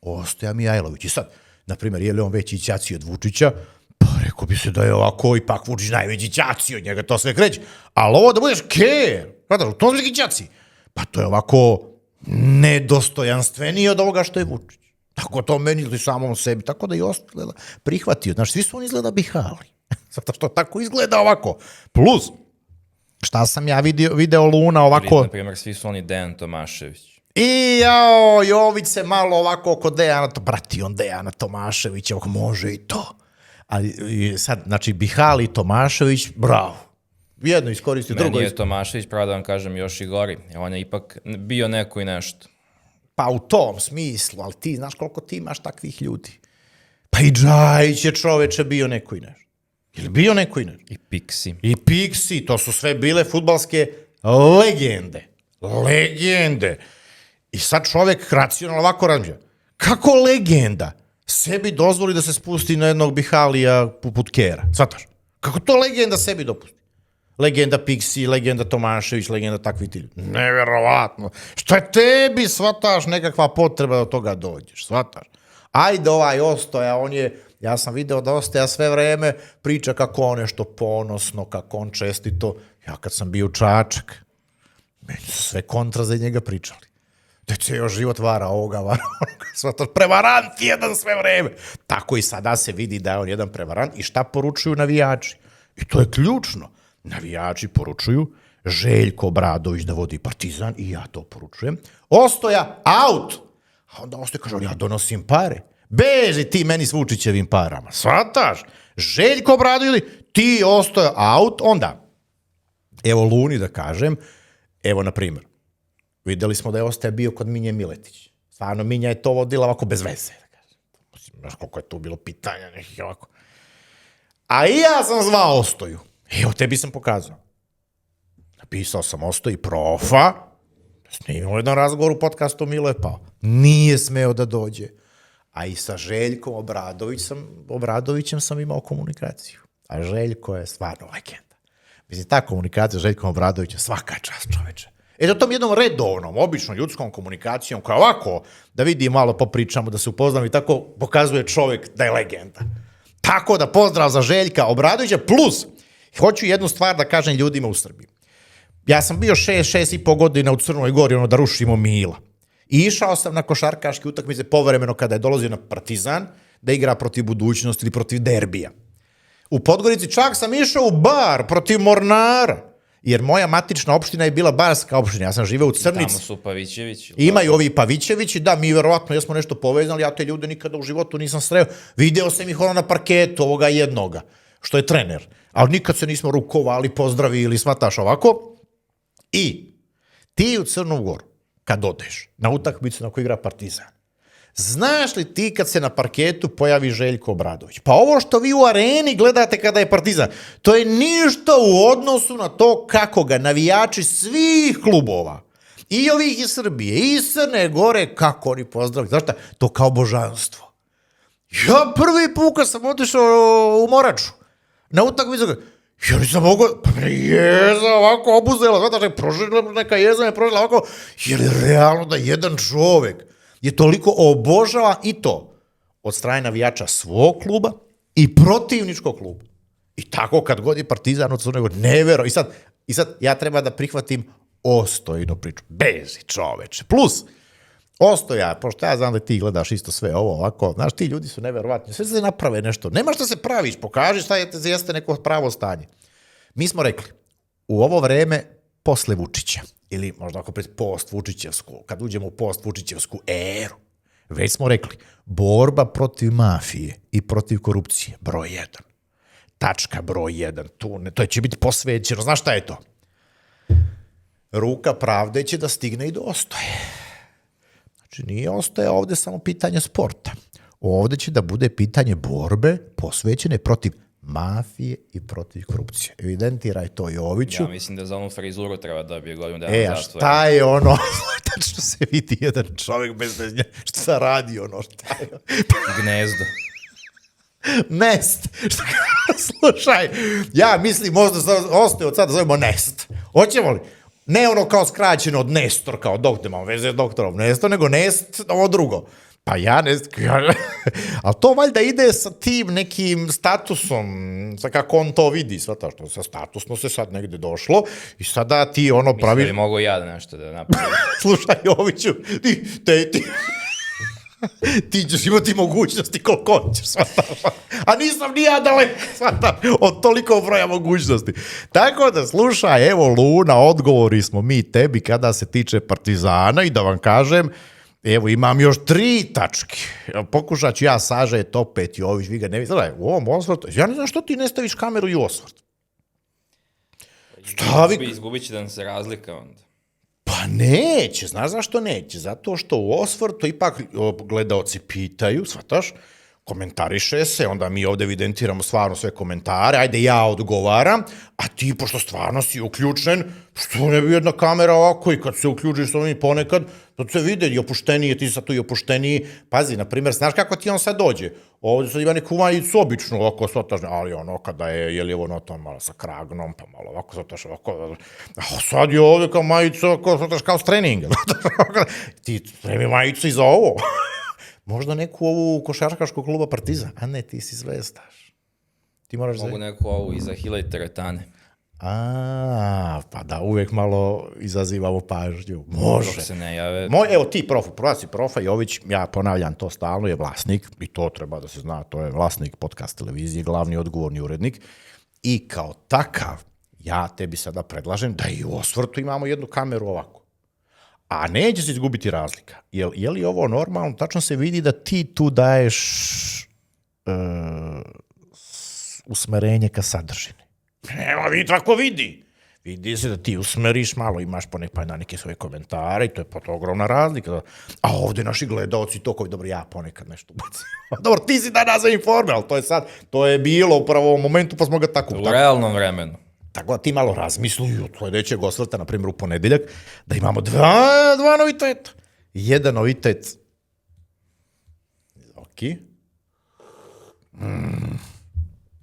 Ostoja Mijajlović. I sad, na primjer, je li on veći ćaci od Vučića? Pa rekao bi se da je ovako ipak Vučić najveći ćaci od njega, to sve kreće. Ali ovo da budeš ker, kada, to je ćaci. Pa to je ovako nedostojanstvenije od ovoga što je Vučić. Tako to meni ili samom sebi, tako da i Ostoja prihvatio. Znaš, svi su oni izgleda bihali. Zato što tako izgleda ovako. Plus, šta sam ja video Luna ovako... Na primjer, svi su oni Dejan Tomašević. I jao, Jović se malo ovako oko Dejana, prati on Dejana Tomaševića, ovako može i to. Ali sad, znači, Bihali i Tomašević, bravo. Jedno iskoristio, drugo... Meni je Tomašević, pravo da vam kažem, još i gori. On je ipak bio neko i nešto. Pa u tom smislu, ali ti znaš koliko ti imaš takvih ljudi. Pa i Džajić je čoveče bio neko i nešto. Ili bio neko i nešto. I Pixi. To su sve bile fudbalske legende. I sad čovek racionalno ovako razmišlja. Kako legenda sebi dozvoli da se spusti na jednog Bihalija poput Kera? Svataš? Kako to legenda sebi dopusti? Legenda Pixi, legenda Tomašević, legenda takvih ti ljudi. Neverovatno. Što je tebi, svataš, nekakva potreba da do toga dođeš, svataš? Ajde ovaj Ostoja, ja sam video da Ostoja sve vreme priča kako on nešto ponosno, kako on čestito. Ja kad sam bio Čačak, meni su sve kontra za njega pričali. Da će još život vara ovoga, svataš, prevarant jedan sve vreme. Tako i sada se vidi da je on jedan prevarant i šta poručuju navijači. I to je ključno. Navijači poručuju Željko Obradović da vodi Partizan i ja to poručujem. Ostoja out. A onda Ostoja kaže, ja donosim pare. Beži ti meni s Vučićevim parama. Svataš? Željko Obradović, ti Ostoja out. Onda, evo Luni da kažem, evo na primjer, videli smo da je Ostoja bio kod Minje Miletić. Stvarno, Minja je to vodila ovako bez veze. Znaš koliko je tu bilo pitanja nekih ovako. A i ja sam zvao Ostoju. Evo, tebi sam pokazao. Napisao sam Ostoji profa, snimimo jedan razgovor u podcastu, Milo je pao. Nije smeo da dođe. A i sa Željkom Obradovićem sam imao komunikaciju. A Željko je stvarno legenda. Mislim, ta komunikacija s Željkom Obradovićem svaka čast, čoveče. Eto, tom jednom redovnom, običnom ljudskom komunikacijom, koja ovako, da vidi malo popričamo, da se upoznamo i tako pokazuje čovjek da je legenda. Tako da pozdrav za Željka Obradovića, plus hoću jednu stvar da kažem ljudima u Srbiji. Ja sam bio 6,5 godina u Crnoj Gori, da rušimo Mila. I išao sam na košarkaške utakmice povremeno kada je dolazio na Partizan, da igra protiv Budućnosti ili protiv Derbija. U Podgorici čak sam išao u bar protiv Mornara, jer moja matična opština je bila barska opština. Ja sam živeo u Crnici. Tamo su Pavićevići. Imaju ovi Pavićevići, da, mi verovatno jesmo nešto povezali, ja te ljude nikada u životu nisam sreo. Video sam ih na parketu, ovoga jednoga, što je trener. Ali nikad se nismo rukovali, pozdravili, svataš ovako. I ti u Crnu Goru, kad odeš na utakmicu na kojoj igra Partizan, znaš li ti kad se na parketu pojavi Željko Obradović? Pa ovo što vi u areni gledate kada je Partizan, to je ništa u odnosu na to kako ga navijači svih klubova, i ovih iz Srbije, i iz Crne Gore, kako oni pozdravljaju. Znaš šta? To kao božanstvo. Ja prvi put kad sam otišao u Moraču, na utakmicu, ja nisam mogao, pa me jeza ovako obuzela, znaš, prožila neka jeza me prožila ovako, jer je realno da jedan čovek je toliko obožava i to od strane navijača svog kluba i protivničkog kluba. I tako kad god je Partizan od Crne Gore, nevero. I sad ja treba da prihvatim Ostojinu priču. Beži čoveče. Plus, Ostoja, pošto ja znam da ti gledaš isto sve ovo ovako, znaš, ti ljudi su neverovatni, sve se naprave nešto, nema šta se praviš, pokaži šta jeste neko pravo stanje. Mi smo rekli, u ovo vreme posle Vučića, ili možda ako pred post-Vučićevsku, kad uđemo u post-Vučićevsku eru, već smo rekli, borba protiv mafije i protiv korupcije, broj 1. Tačka broj 1, to će biti posvećeno, znaš šta je to? Ruka pravde će da stigne i do Ostoje. Znači, nije Ostoja ovde samo pitanje sporta. Ovde će da bude pitanje borbe posvećene protiv mafije i protiv korupcije. Evidentiraj to, Joviću. Ja mislim da za onu frizuru treba da bi godinu dana zatvora. Šta je ono? Tačno se vidi jedan čovjek bez nje. Šta radi ono? Šta je? Gnezdo. Nest. Slušaj, ja mislim možda Ostoju od sada zovemo Nest. Hoćemo li? Ne ono kao skraćeno od Nestor, kao doktor, imamo veze s doktorom Nestor, nego Nest, ovo drugo. Pa ali to valjda ide sa tim nekim statusom, sa kako on to vidi, svata što sa statusno se sad negde došlo i sada ti ono praviš... Mislim da mogu ja nešto da napravim. Slušaj, Joviću, ti ćeš imati mogućnosti koliko hoćeš, svataš. A nisam ni ja daleko, svataš, od toliko broja mogućnosti. Tako da, slušaj, evo Luna, odgovori smo mi tebi kada se tiče Partizana i da vam kažem, evo, imam još 3 tačke. Pokušat ću ja sažet opet Jović, vi ga ne vidite. Gledaj, u ovom osvrtu, ja ne znam što ti ne staviš kameru i u osvrt. Izgubit će da nam se razlika onda. Pa neće, znaš zašto neće? Zato što u osvrtu ipak gledaoci pitaju, shvataš, komentariše se, onda mi ovde evidentiramo stvarno sve komentare, ajde ja odgovaram, a ti, pošto stvarno si uključen, što ne bi jedna kamera ovako i kad se uključiš s ovim ponekad, to se vide i opuštenije, ti sad tu i opušteniji. Pazi, na primjer, znaš kako ti on sad dođe? Ovdje sad ima neku majicu običnu, ovako sotažne, ali ono kada je li ovo notom malo sa kragnom, pa malo ovako sotaš, ovako, a sad je ovdje kao majicu, ovako sotaš kao s treninga. Ti spremi majicu i za ovo. Možda neku ovu košarkaškog kluba Partizan, a ne, ti si zvezdaš. Ti moraš Mogu neku ovu iza Hila i teretane. Pa da uvek malo izazivamo pažnju. Može. Dok se ne jave. Evo ti, profa Jović, ja ponavljam to stalno, je vlasnik, i to treba da se zna, to je vlasnik podcast televizije, glavni odgovorni urednik, i kao takav, ja tebi sada predlažem da i u osvrtu imamo jednu kameru ovako. A neće se izgubiti razlika. Je li ovo normalno? Tačno se vidi da ti tu daješ usmerenje ka sadržini. Nema vidi tako vidi. Vidi se da ti usmeriš malo, imaš ponekad na neke svoje komentare i to je pot ogromna razlika. A ovde naši gledaoci to koji, dobro, ja ponekad nešto ubacim. Dobro, ti si danas za Informer, ali to je sad, to je bilo upravo u ovom momentu pa smo ga tako... U realnom vremenu. Tako da ti malo razmisli od sledećeg osvrta, na primjer u ponedeljak, da imamo dva noviteta. Jedan novitet. Ok.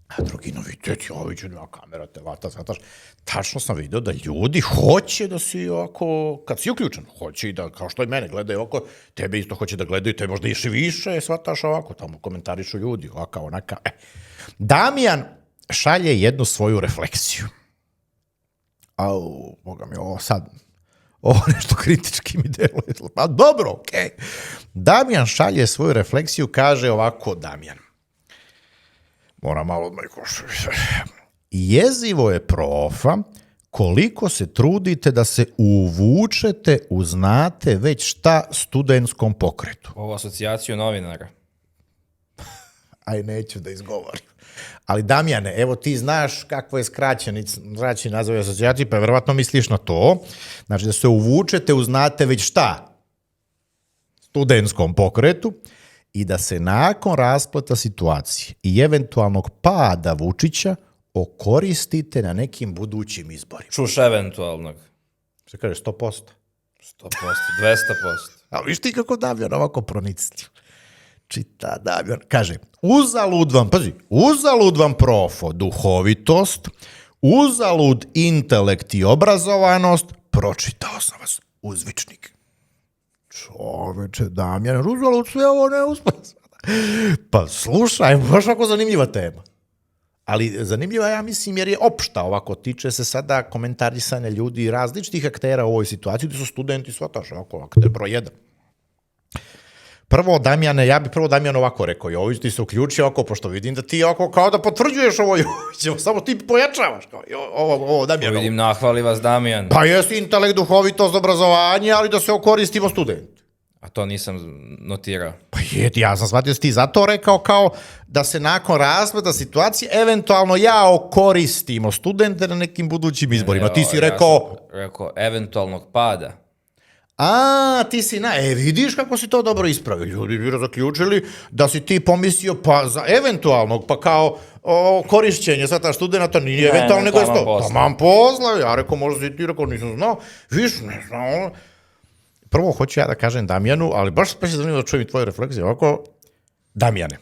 A drugi novitet, Joviću, dva kamera, te vata, zataš. Tačno sam vidio da ljudi hoće da si ovako, kad si uključen, hoće i da, kao što i mene gledaju ovako, tebe isto hoće da gledaju, te možda iši više, svataš ovako, tamo komentarišu ljudi, ovaka, onaka. Damijan šalje jednu svoju refleksiju. Boga mi, ovo nešto kritički mi deluje. Pa dobro, okej. Damijan šalje svoju refleksiju, kaže ovako Damijan. Moram malo jezivo je, profa, koliko se trudite da se uvučete u znate već šta studentskom pokretu. Ovu asocijaciju novinara. Aj, neću da izgovorim. Ali Damjane, evo ti znaš kakvo je skraćeni naziv asocijacije, pa verovatno misliš na to. Znači da se uvučete u znate već šta? Studentskom pokretu i da se nakon raspleta situacije i eventualnog pada Vučića okoristite na nekim budućim izborima. Čuš eventualnog. Što kaže, 100%? 100%, 200%. A viš ti kako Damjan ovako proniciti. Čita Damjan. Kaže, uzalud vam profo duhovitost, uzalud intelekt i obrazovanost, pročitao sam vas, uzvičnik. Čoveče, Damjan, uzalud sve ovo ne uspe. Pa slušaj, baš ovako zanimljiva tema. Ali zanimljiva, ja mislim, jer je opšta ovako, tiče se sada komentarisanja ljudi različitih aktera u ovoj situaciji, gde su studenti, svataš, ovako, akter broj 1. Prvo, Damjane, ja bih prvo Damjan ovako rekao, Jović, ti se uključio ovako, pošto vidim da ti ovako kao da potvrđuješ ovo Jović, samo ti pojačavaš, kao ovo Damjan. Vidim, nahvali vas Damjan. Pa jesi intelekt, duhovitost, obrazovanje, ali da se okoristimo student. A to nisam notirao. Pa ja sam shvatio da si ti zato rekao kao da se nakon raspleta situacije eventualno okoristimo studente na nekim budućim izborima. Ti si rekao... Ja sam rekao eventualnog pada. Ti si vidiš kako si to dobro ispravio. Ljudi bi zaključili da si ti pomislio pa za eventualnog, pa kao korišćenje sada studenta nije eventualno, nego je to. Taman posla. Ja rekao, možda si ti rekao, nisam znao. Viš, ne znao. Prvo hoću ja da kažem Damjanu, ali baš se zanimljivo da čujem i tvoje refleksije. Ovako, Damjane,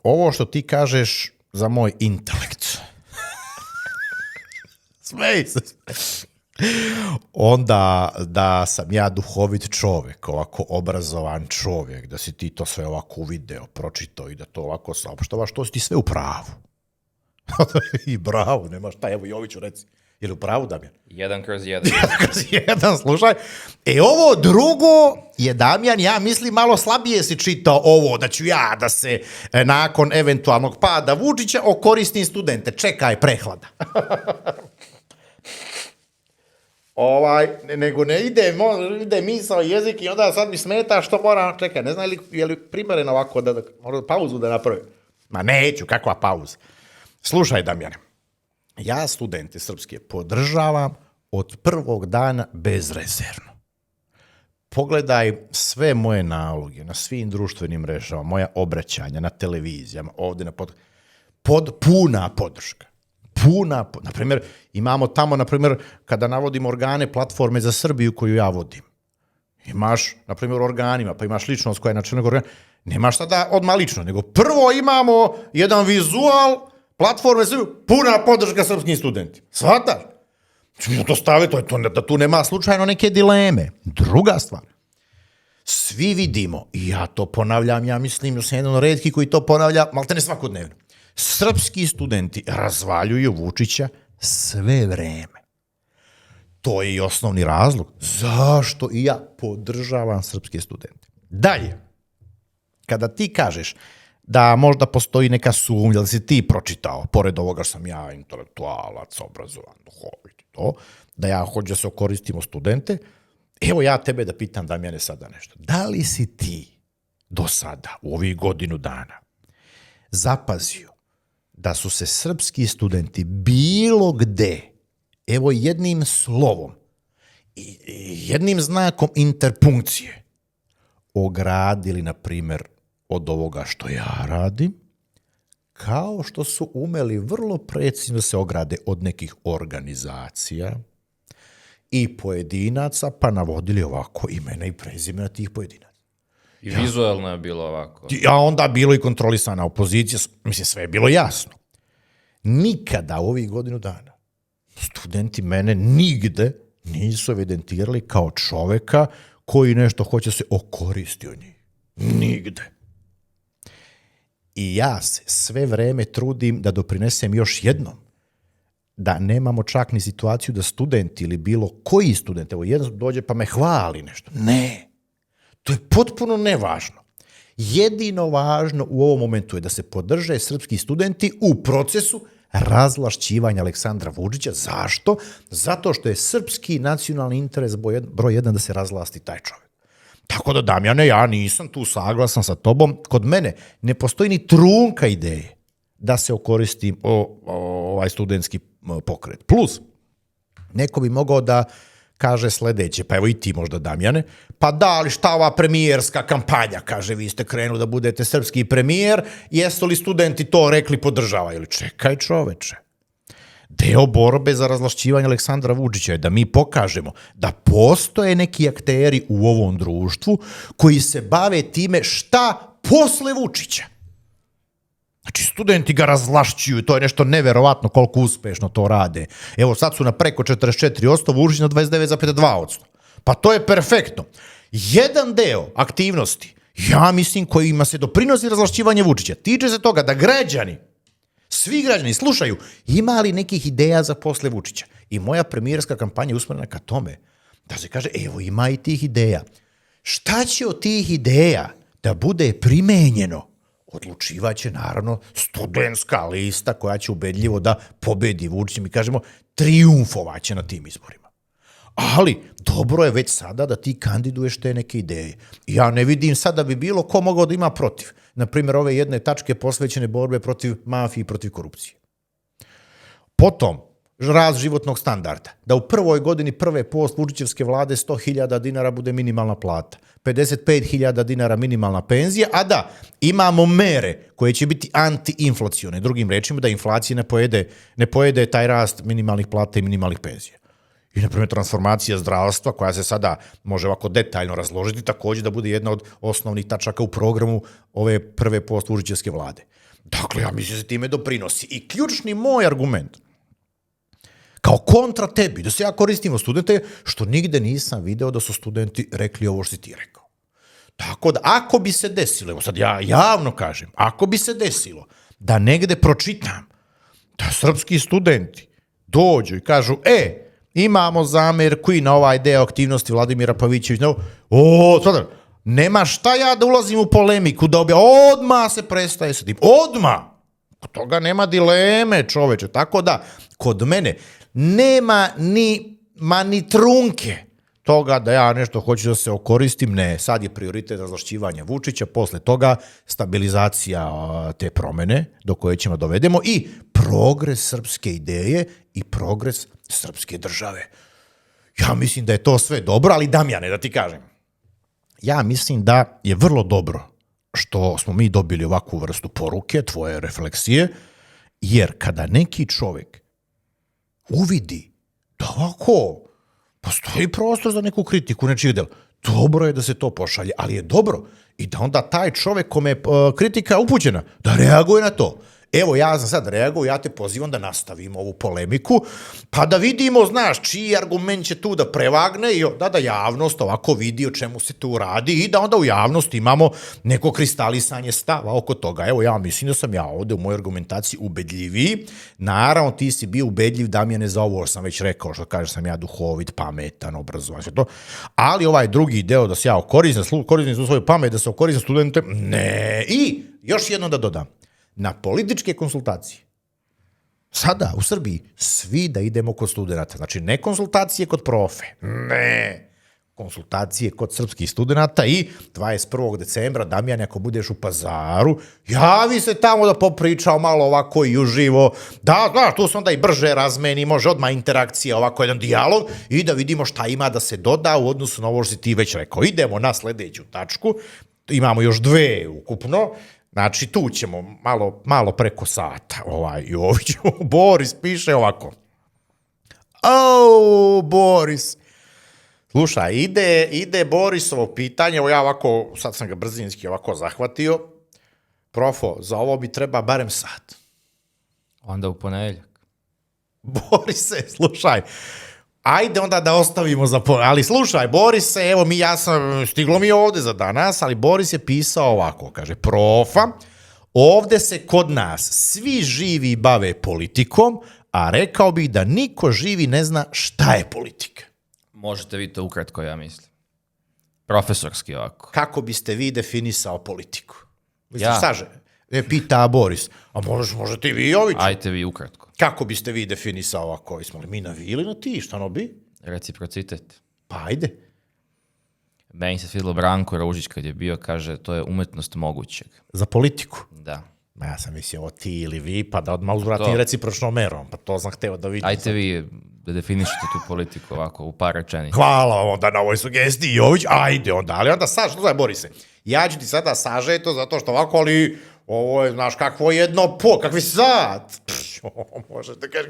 ovo što ti kažeš za moj intelekt. Smej se. onda da sam ja duhovit čovjek, ovako obrazovan čovjek, da si ti to sve ovako uvideo, pročitao i da to ovako saopštavaš, to si ti sve u pravu. I bravo, nema šta, evo Joviću reci. Je li u pravu, Damjan? 1/1. 1/1, slušaj. Ovo drugo je, Damjan, ja mislim malo slabije si čitao ovo, da ću ja da se nakon eventualnog pada Vučića okoristim studente. Čekaj, prehlada. Nego ne ide misao jezik i onda sad mi smeta što moram, čekaj, ne znam je li primjereno ovako da moram pauzu da napravim. Ma neću, kakva pauza. Slušaj, Damjane, ja studente srpske podržavam od prvog dana bezrezervno. Pogledaj sve moje naloge na svim društvenim mrežama, moja obraćanja na televizijama, ovdje na puna podrška. Naprimjer, imamo tamo, naprimjer, kada navodimo organe platforme za Srbiju koju ja vodim. Imaš, naprimjer, organima, pa imaš ličnost koja je načelnik organa. Nemaš sada odmah lično, nego prvo imamo jedan vizual platforme Srbiju, puna podrška srpskim studentima. Shvataš? To stave, da tu nema slučajno neke dileme. Druga stvar, svi vidimo, i ja to ponavljam, ja mislim da sam jedan od retki koji to ponavlja, maltene svakodnevno. Srpski studenti razvaljuju Vučića sve vreme. To je i osnovni razlog zašto i ja podržavam srpske studente. Dalje, kada ti kažeš da možda postoji neka sumnja, da si ti pročitao, pored ovoga sam ja intelektualac, obrazovan, duhovit, to, da ja hoću da se okoristimo studente, evo ja tebe da pitam, Damjane, sada nešto. Da li si ti do sada, u ovih godinu dana, zapazio da su se srpski studenti bilo gde, evo jednim slovom i jednim znakom interpunkcije ogradili, na primjer, od ovoga što ja radim, kao što su umeli vrlo precizno se ograde od nekih organizacija i pojedinaca, pa navodili ovako imena i prezimena tih pojedinaca. I vizualno je bilo ovako. A onda bilo i kontrolisana opozicija, mislim, sve je bilo jasno. Nikada u ovih godinu dana studenti mene nigde nisu evidentirali kao čoveka koji nešto hoće se okoristi od njih. Nigde. I ja se sve vreme trudim da doprinesem još jednom da nemamo čak ni situaciju da studenti ili bilo koji student, evo jedan dođe pa me hvali nešto. Ne. To je potpuno nevažno. Jedino važno u ovom momentu je da se podrže srpski studenti u procesu razvlašćivanja Aleksandra Vučića. Zašto? Zato što je srpski nacionalni interes broj jedan da se razvlasti taj čovjek. Tako da, Damjane, ja nisam tu saglasan sa tobom. Kod mene ne postoji ni trunka ideje da se okoristim ovaj studentski pokret. Plus, neko bi mogao da kaže sledeće, pa evo i ti možda, Damjane, pa da, ali šta ova premijerska kampanja, kaže, vi ste krenuli da budete srpski premijer, jesu li studenti to rekli podržavaju? Ili čekaj, čoveče, deo borbe za razvlašćivanje Aleksandra Vučića je da mi pokažemo da postoje neki akteri u ovom društvu koji se bave time šta posle Vučića. Znači, studenti ga razvlašćuju, to je nešto neverovatno koliko uspešno to rade. Evo, sad su na preko 44%, Vučić na 29,2%. Pa to je perfektno. Jedan deo aktivnosti, ja mislim, kojima se doprinosi razvlašćivanje Vučića, tiče se toga da građani, svi građani slušaju, ima li nekih ideja za posle Vučića. I moja premijerska kampanja je usmjerena ka tome da se kaže, evo, ima i tih ideja. Šta će od tih ideja da bude primenjeno? Odlučivaće, naravno, studentska lista koja će ubedljivo da pobedi Vučića. Mi kažemo, trijumfovaće na tim izborima. Ali, dobro je već sada da ti kandiduješ te neke ideje. Ja ne vidim sad da bi bilo ko mogao da ima protiv. Naprimjer, ove jedne tačke posvećene borbe protiv mafije i protiv korupcije. Potom, rast životnog standarda. Da u prvoj godini prve post Vučićevske vlade 100.000 dinara bude minimalna plata. 55.000 dinara minimalna penzija, a da imamo mere koje će biti antiinflacione. Drugim rečima, da inflacija ne pojede taj rast minimalnih plata i minimalnih penzija. I, na primjer, transformacija zdravstva, koja se sada može ovako detaljno razložiti, također da bude jedna od osnovnih tačaka u programu ove prve post Vučićevske vlade. Dakle, ja mislim da se time doprinosi. I ključni moj argument, Kao kontra tebi, da se ja koristimo studente, što nigde nisam video da su studenti rekli ovo što si ti rekao. Tako da, ako bi se desilo, evo sad ja javno kažem, ako bi se desilo da negde pročitam da srpski studenti dođu i kažu, imamo zamerku i na ovaj deo aktivnosti Vladimira Pavićevića, sada, nema šta ja da ulazim u polemiku, da odmah se prestaje sa tim, odmah! Kod toga nema dileme, čoveče, tako da, kod mene nema ni trunke toga da ja nešto hoću da se okoristim, ne, sad je prioritet razvlašćivanja Vučića, posle toga stabilizacija te promene do koje ćemo dovedemo i progres srpske ideje i progres srpske države. Ja mislim da je to sve dobro, ali Damjane, da ti kažem, ja mislim da je vrlo dobro što smo mi dobili ovakvu vrstu poruke, tvoje refleksije, jer kada neki čovjek uvidi da ovako postoji prostor za neku kritiku, nečiji dela, dobro je da se to pošalje, ali je dobro i da onda taj čovjek kome je kritika upućena, da reaguje na to. Evo, ja sam sad reagovao, ja te pozivam da nastavimo ovu polemiku, pa da vidimo, znaš, čiji argument će tu da prevagne i da javnost ovako vidi o čemu se tu radi i da onda u javnosti imamo neko kristalisanje stava oko toga. Evo, ja mislim da sam ja ovde u mojoj argumentaciji ubedljiviji. Naravno, ti si bio ubedljiv, Damjane, za ovo sam već rekao, što kažeš sam ja duhovit, pametan, obrazovan, to. Ali ovaj drugi deo da se ja koristim svoju pamet, da se koristim studente, ne. I još jedno da dodam. Na političke konsultacije, sada u Srbiji, svi da idemo kod studenta. Znači, ne konsultacije kod profe, ne. Konsultacije kod srpskih studenta i 21. decembra, Damjane, ako budeš u Pazaru, javi se tamo da popričao malo ovako i uživo. Da, znaš, tu se onda i brže razmeni, može odmah interakcija, ovako jedan dijalog i da vidimo šta ima da se doda u odnosu na ovo što si ti već rekao. Idemo na sledeću tačku, imamo još 2 ukupno. Znači, tu ćemo malo preko sata. Jović, Boris piše ovako. Boris. Slušaj, ide Borisovo pitanje, evo ja ovako, sad sam ga brzinski ovako zahvatio. Profo, za ovo mi treba barem sat. Onda u ponedeljak. Borise, slušaj, ajde onda da ostavimo za ali slušaj, Boris se, evo stiglo mi ovde za danas, ali Boris je pisao ovako, kaže, profa, ovde se kod nas svi živi bave politikom, a rekao bih da niko živi ne zna šta je politika. Možete vi to ukratko, ja mislim. Profesorski ovako. Kako biste vi definisao politiku? Ja. Pita Boris, a možete i vi, Jović? Ajte vi ukratko. Kako biste vi definisao ovako? Smo li mi na vi ili na ti? Šta no bi? Reciprocitet. Pa ajde. Meni se svidilo Branko Ružić kad je bio, kaže, to je umetnost mogućeg. Za politiku? Da. Ja sam mislio ovo ti ili vi, pa da odmah uzvratim recipročnom merom, pa to sam hteo da vidim. Ajte vi da definišete tu politiku ovako, u par rečenica. Hvala onda na ovoj sugestiji, Jović, ajde onda, ali onda slušaj, Borise, ja ću ti sada sažeto zato što ovako, ali ovo je, znaš, kakvi sat. Možete kaži.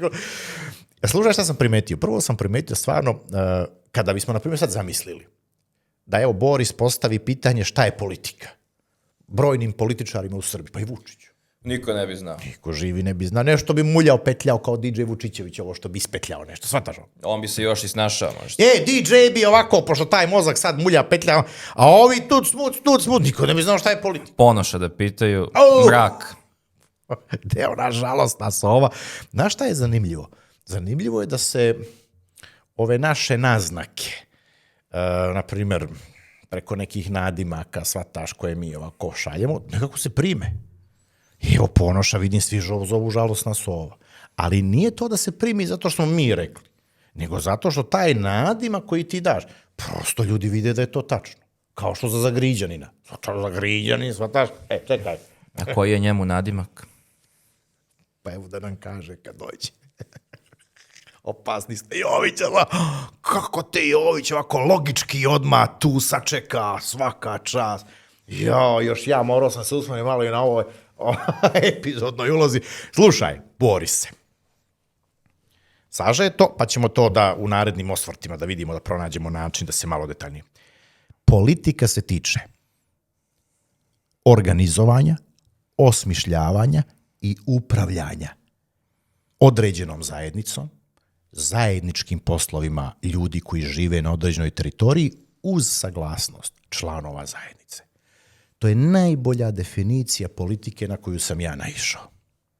Slušaj šta sam primetio. Prvo sam primetio stvarno, kada bismo, na primjer, sad zamislili, da evo Boris postavi pitanje šta je politika brojnim političarima u Srbiji, pa i Vučiću. Niko ne bi znao. Niko živi ne bi znao. Nešto bi muljao, petljao kao DJ Vučićević, ovo što bi ispetljao nešto, shvataš ovo? On bi se još i snašao možda. DJ bi ovako, pošto taj mozak sad mulja, petljao, a ovi tuc smut, niko ne bi znao šta je politika. Ponoša da pitaju, mrak. Deo, nažalostna sova. Znaš šta je zanimljivo? Zanimljivo je da se ove naše naznake, na primjer, preko nekih nadimaka, shvataš koje mi ovako šaljemo, nekako se prime. Evo Ponoša, vidim, svi zovu žalostna sova. Ali nije to da se primi zato što smo mi rekli, nego zato što taj nadimak koji ti daš, prosto ljudi vide da je to tačno. Kao što za Zagriđanina. Zagriđanin, shvataš? Čekaj. A koji je njemu nadimak? Pa evo da nam kaže kad dođe. Opasni ste Jovića. Kako te Jović ovako logički odmah tu sačeka svaka čast. Još ja morao sam se usmeni malo i na ovoj epizodnoj ulozi. Slušaj, Borise. Sažeto, pa ćemo to da u narednim osvrtima da vidimo, da pronađemo način da se malo detaljnije. Politika se tiče organizovanja, osmišljavanja i upravljanja određenom zajednicom, zajedničkim poslovima ljudi koji žive na određenoj teritoriji uz saglasnost članova zajednice. To je najbolja definicija politike na koju sam ja naišao.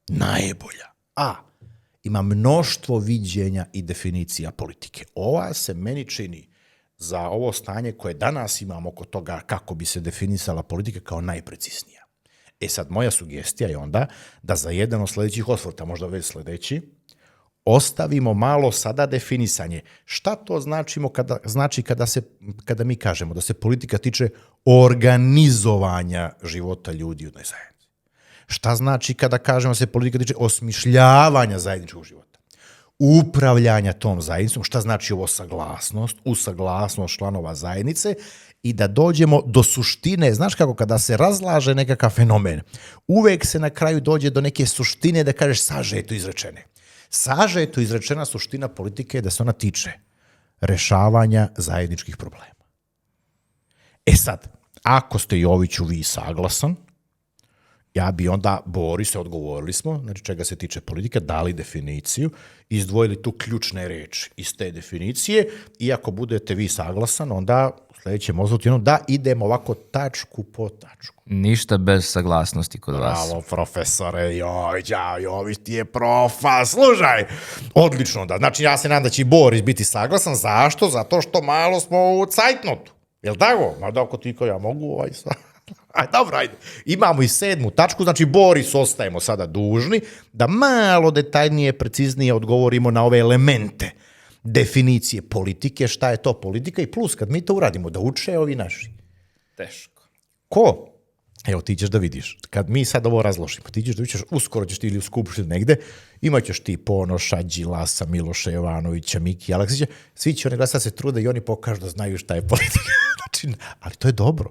Najbolja. Ima mnoštvo viđenja i definicija politike. Ova se meni čini za ovo stanje koje danas imamo oko toga kako bi se definisala politika kao najpreciznija. Sad, moja sugestija je onda da za jedan od sljedećih osvrta, možda već sljedeći, ostavimo malo sada definisanje. Šta to znači kada mi kažemo da se politika tiče organizovanja života ljudi u jednoj zajednici? Šta znači kada kažemo da se politika tiče osmišljavanja zajedničkog života? Upravljanja tom zajednicom, šta znači ovo saglasnost, usaglasnost članova zajednice i da dođemo do suštine. Znaš kako, kada se razlaže nekakav fenomen, uvek se na kraju dođe do neke suštine da kažeš sažeto izrečene. Sažeto izrečena suština politike je da se ona tiče rešavanja zajedničkih problema. Sad, ako ste Joviću vi saglasan, ja bi onda, Borise, odgovorili smo, znači čega se tiče politika, dali definiciju, izdvojili tu ključne reči iz te definicije i ako budete vi saglasan, onda u sljedećem ozvutu da idemo ovako tačku po tačku. Ništa bez saglasnosti kod vas. Bravo, profesore, Jović ti je profa, slušaj. Odlično, da. Znači, ja se nadam da će i Boris biti saglasan. Zašto? Zato što malo smo u cajtnotu. Jel' tako? Mada ako ti ko ja mogu, dobro, ajde. Imamo i 7. tačku, znači Boris ostajemo sada dužni da malo detaljnije, preciznije odgovorimo na ove elemente definicije politike, šta je to politika i plus kad mi to uradimo, da uče ovi naši. Teško. Ko? Evo, ti ćeš da vidiš. Kad mi sad ovo razložimo, ti ćeš da vidiš, uskoro ćeš ti ili u skupštini negde, imat ćeš ti Ponoša, Đilasa, Miloša Jovanovića, Miki Aleksića, svi će oni glasati, se trude i oni pokažu da znaju šta je politika. Znači, ali to je dobro.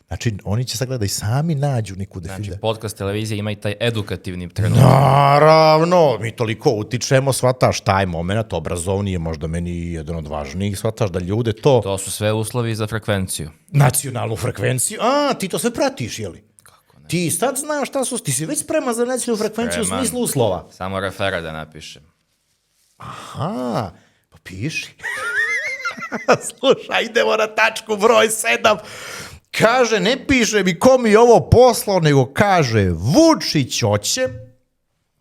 Znači, oni će sagledati da i sami nađu neku definiciju. Znači, podcast televizija ima i taj edukativni trenutak. Naravno, mi toliko utičemo, shvataš, taj moment obrazovni je možda meni jedan od važnijih, shvataš da ljude to... To su sve uslovi za frekvenciju. Nacionalnu frekvenciju? Ti to sve pratiš, jeli? Kako ne? Ti sad znaš šta su, ti si već spreman za nacionalnu frekvenciju u smislu uslova. Samo referat da napišem. Aha, pa piši. Slušaj, idemo na tačku broj 7. Kaže, ne piše mi ko mi je ovo poslao, nego kaže Vučić hoće,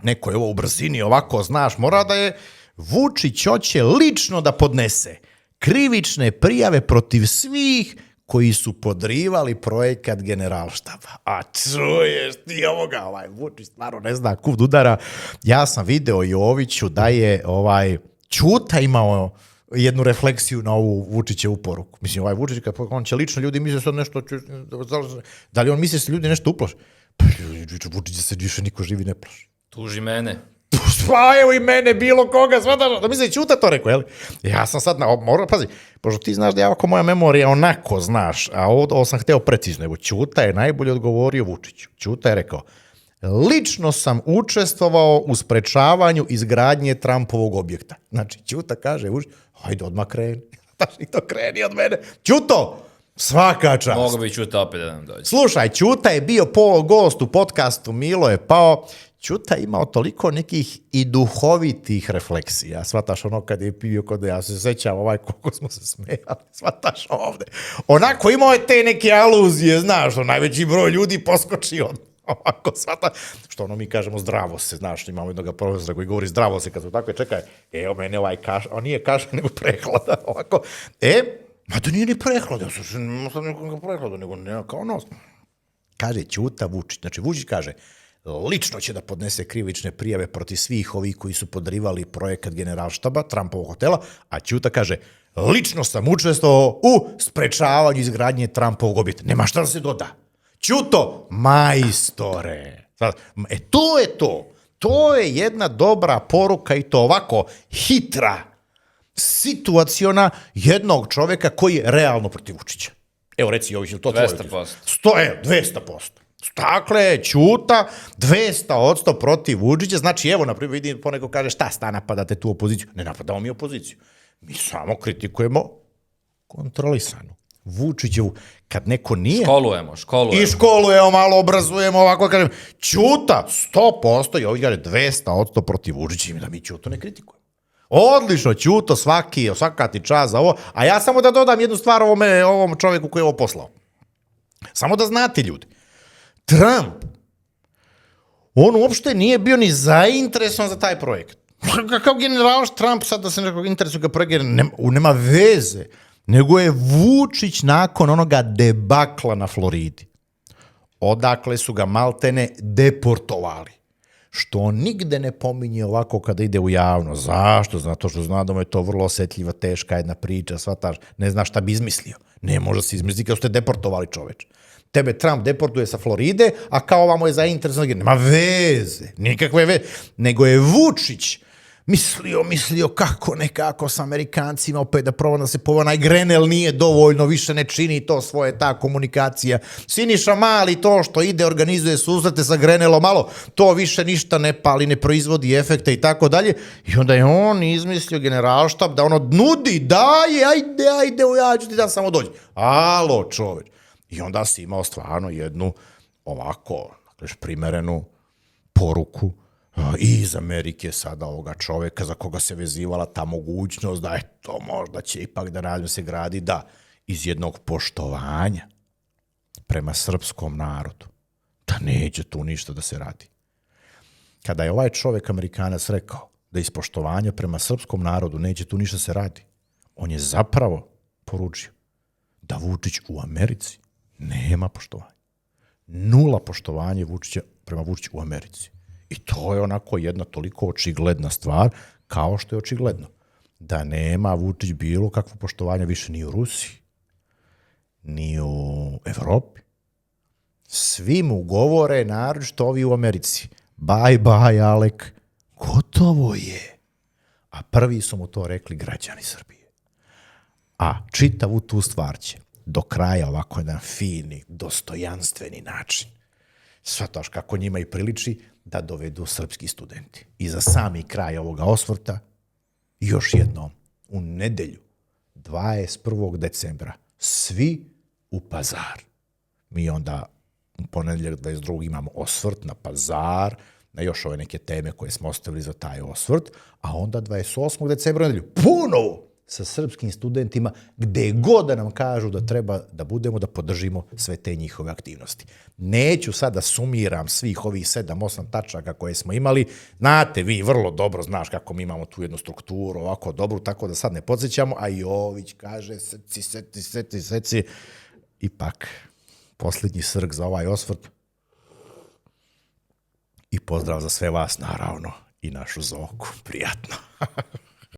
neko je ovo u brzini ovako, znaš, mora da je, Vučić hoće lično da podnese krivične prijave protiv svih koji su podrivali projekat Generalštaba. A čuješ ti ovoga, Vučić stvarno ne zna kud udara. Ja sam video Joviću da je Ćuta imao jednu refleksiju na ovu Vučićevu poruku. Mislim, Vučić, on će lično, ljudi misle sad nešto, da li on misli se ljudi nešto uplaše? Pa Vučić se više niko živi ne plaši. Tuži mene. Pa evo i mene, bilo koga, svataš, da misli Ćuta to rekao, jel? Ja sam sad, pazi, pošto ti znaš da ja moja memorija onako znaš, a ovo sam hteo precizno, evo Ćuta je najbolje odgovorio Vučiću. Ćuta je rekao, lično sam učestvovao u sprečavanju izgradnje Trumpovog objekta. Znači, Ćuta kaže, ajde odmah kreni. I to kreni od mene. Ćuto, svaka čast. Mogu bi Ćuta opet da nam dođe. Slušaj, Ćuta je bio gost u podcastu, Milo je pao. Ćuta je imao toliko nekih i duhovitih refleksija. Svataš ono kad je pio kod ja se sećam koliko smo se smejali. Svataš ovde. Onako imao je te neke aluzije, znaš, najveći broj ljudi poskoči od ovako svata, što ono mi kažemo zdravo se, znaš, imamo jednog profesora koji govori zdravo se, kad su tako, čekaj, evo mene on nije kaša, nego prehlada, ovako, ma to nije ni prehlada, ja sam nekog prehlada, nego nema kao nos. Kaže Ćuta Vučić, znači Vučić kaže, lično će da podnese krivične prijave protiv svih ovih koji su podrivali projekat Generalštaba, Trumpovog hotela, a Ćuta kaže, lično sam učestvovao u sprečavanju izgradnje Trumpovog objekta. Nema šta da se doda. Ćuto, majstore. To je to. To je jedna dobra poruka i to ovako hitra, situaciona jednog čoveka koji je realno protiv Vučića. Evo reci Jović, je li to tvoje? 200%. 200%. Dakle, Ćuta 200% protiv Vučića. Znači, evo, naprimjer, vidim, poneko kaže, šta napadate tu opoziciju? Ne napadamo mi opoziciju. Mi samo kritikujemo kontrolisanu. Vučićevu, kad neko nije... Školujemo. I školujemo, malo obrazujemo, ovako kažem, Ćuta 100% i ovdje kaže 200% protiv Vučića i da mi Ćutu ne kritikujemo. Odlično, Ćuto, svaka ti čast za ovo. A ja samo da dodam jednu stvar ovom čovjeku koji je ovo poslao. Samo da znate, ljudi. Trump, on uopšte nije bio ni zainteresovan za taj projekt. Kakav general Trump sad da se nekog interesuje ga projekt, nema veze. Nego je Vučić nakon onoga debakla na Floridi. Odakle su ga maltene deportovali. Što on nigde ne pominje ovako kada ide u javno. Zašto? Zato što zna da mu je to vrlo osjetljiva, teška jedna priča, shvataš, ne zna šta bi izmislio. Ne može se izmisliti kao ste deportovali, čoveč. Tebe Trump deportuje sa Floride, a kao ovamo je zainteresovan. Nema veze, nikakve veze. Nego je Vučić mislio kako nekako sa Amerikancima opet da proba da se onaj Grenell nije dovoljno, više ne čini to svoje, ta komunikacija. Siniša Mali to što ide, organizuje susrete sa Grenellom, malo, to više ništa ne pali, ne proizvodi efekte i tako dalje. I onda je on izmislio generalštab da ono nudi, ajde, ja ću ti da samo dođi. Alo, čoveč. I onda si imao stvarno jednu ovako, primerenu poruku i iz Amerike sada ovoga čoveka za koga se vezivala ta mogućnost da to možda će ipak da razum se gradi, da iz jednog poštovanja prema srpskom narodu, da neće tu ništa da se radi. Kada je ovaj čovek Amerikanac rekao da iz poštovanja prema srpskom narodu neće tu ništa se radi, on je zapravo poručio da Vučić u Americi nema poštovanja. Nula poštovanja prema Vučiću u Americi. I to je onako jedna toliko očigledna stvar, kao što je očigledno da nema Vučić bilo kakvo poštovanje više ni u Rusiji, ni u Evropi. Svi mu govore, naročito ovi u Americi, bye, Alek, gotovo je. A prvi su mu to rekli građani Srbije. A čitavu tu stvar će do kraja ovako jedan fini, dostojanstveni način, shvataš kako njima i priliči, da dovedu srpski studenti. I za sami kraj ovoga osvrta, još jednom, u nedelju, 21. decembra, svi u Pazar. Mi onda u ponedeljak 22. imamo osvrt na Pazar, na još ove neke teme koje smo ostavili za taj osvrt, a onda 28. decembra u nedelju, ponovo sa srpskim studentima, gde god da nam kažu da treba da budemo, da podržimo sve te njihove aktivnosti. Neću sad da sumiram svih ovih 7-8 tačaka koje smo imali. Znate, vi vrlo dobro znaš kako mi imamo tu jednu strukturu, ovako dobru, tako da sad ne podsjećamo, a Jović kaže, seci. Ipak, posljednji srk za ovaj osvrt. I pozdrav za sve vas, naravno, i našu Zoku. Prijatno.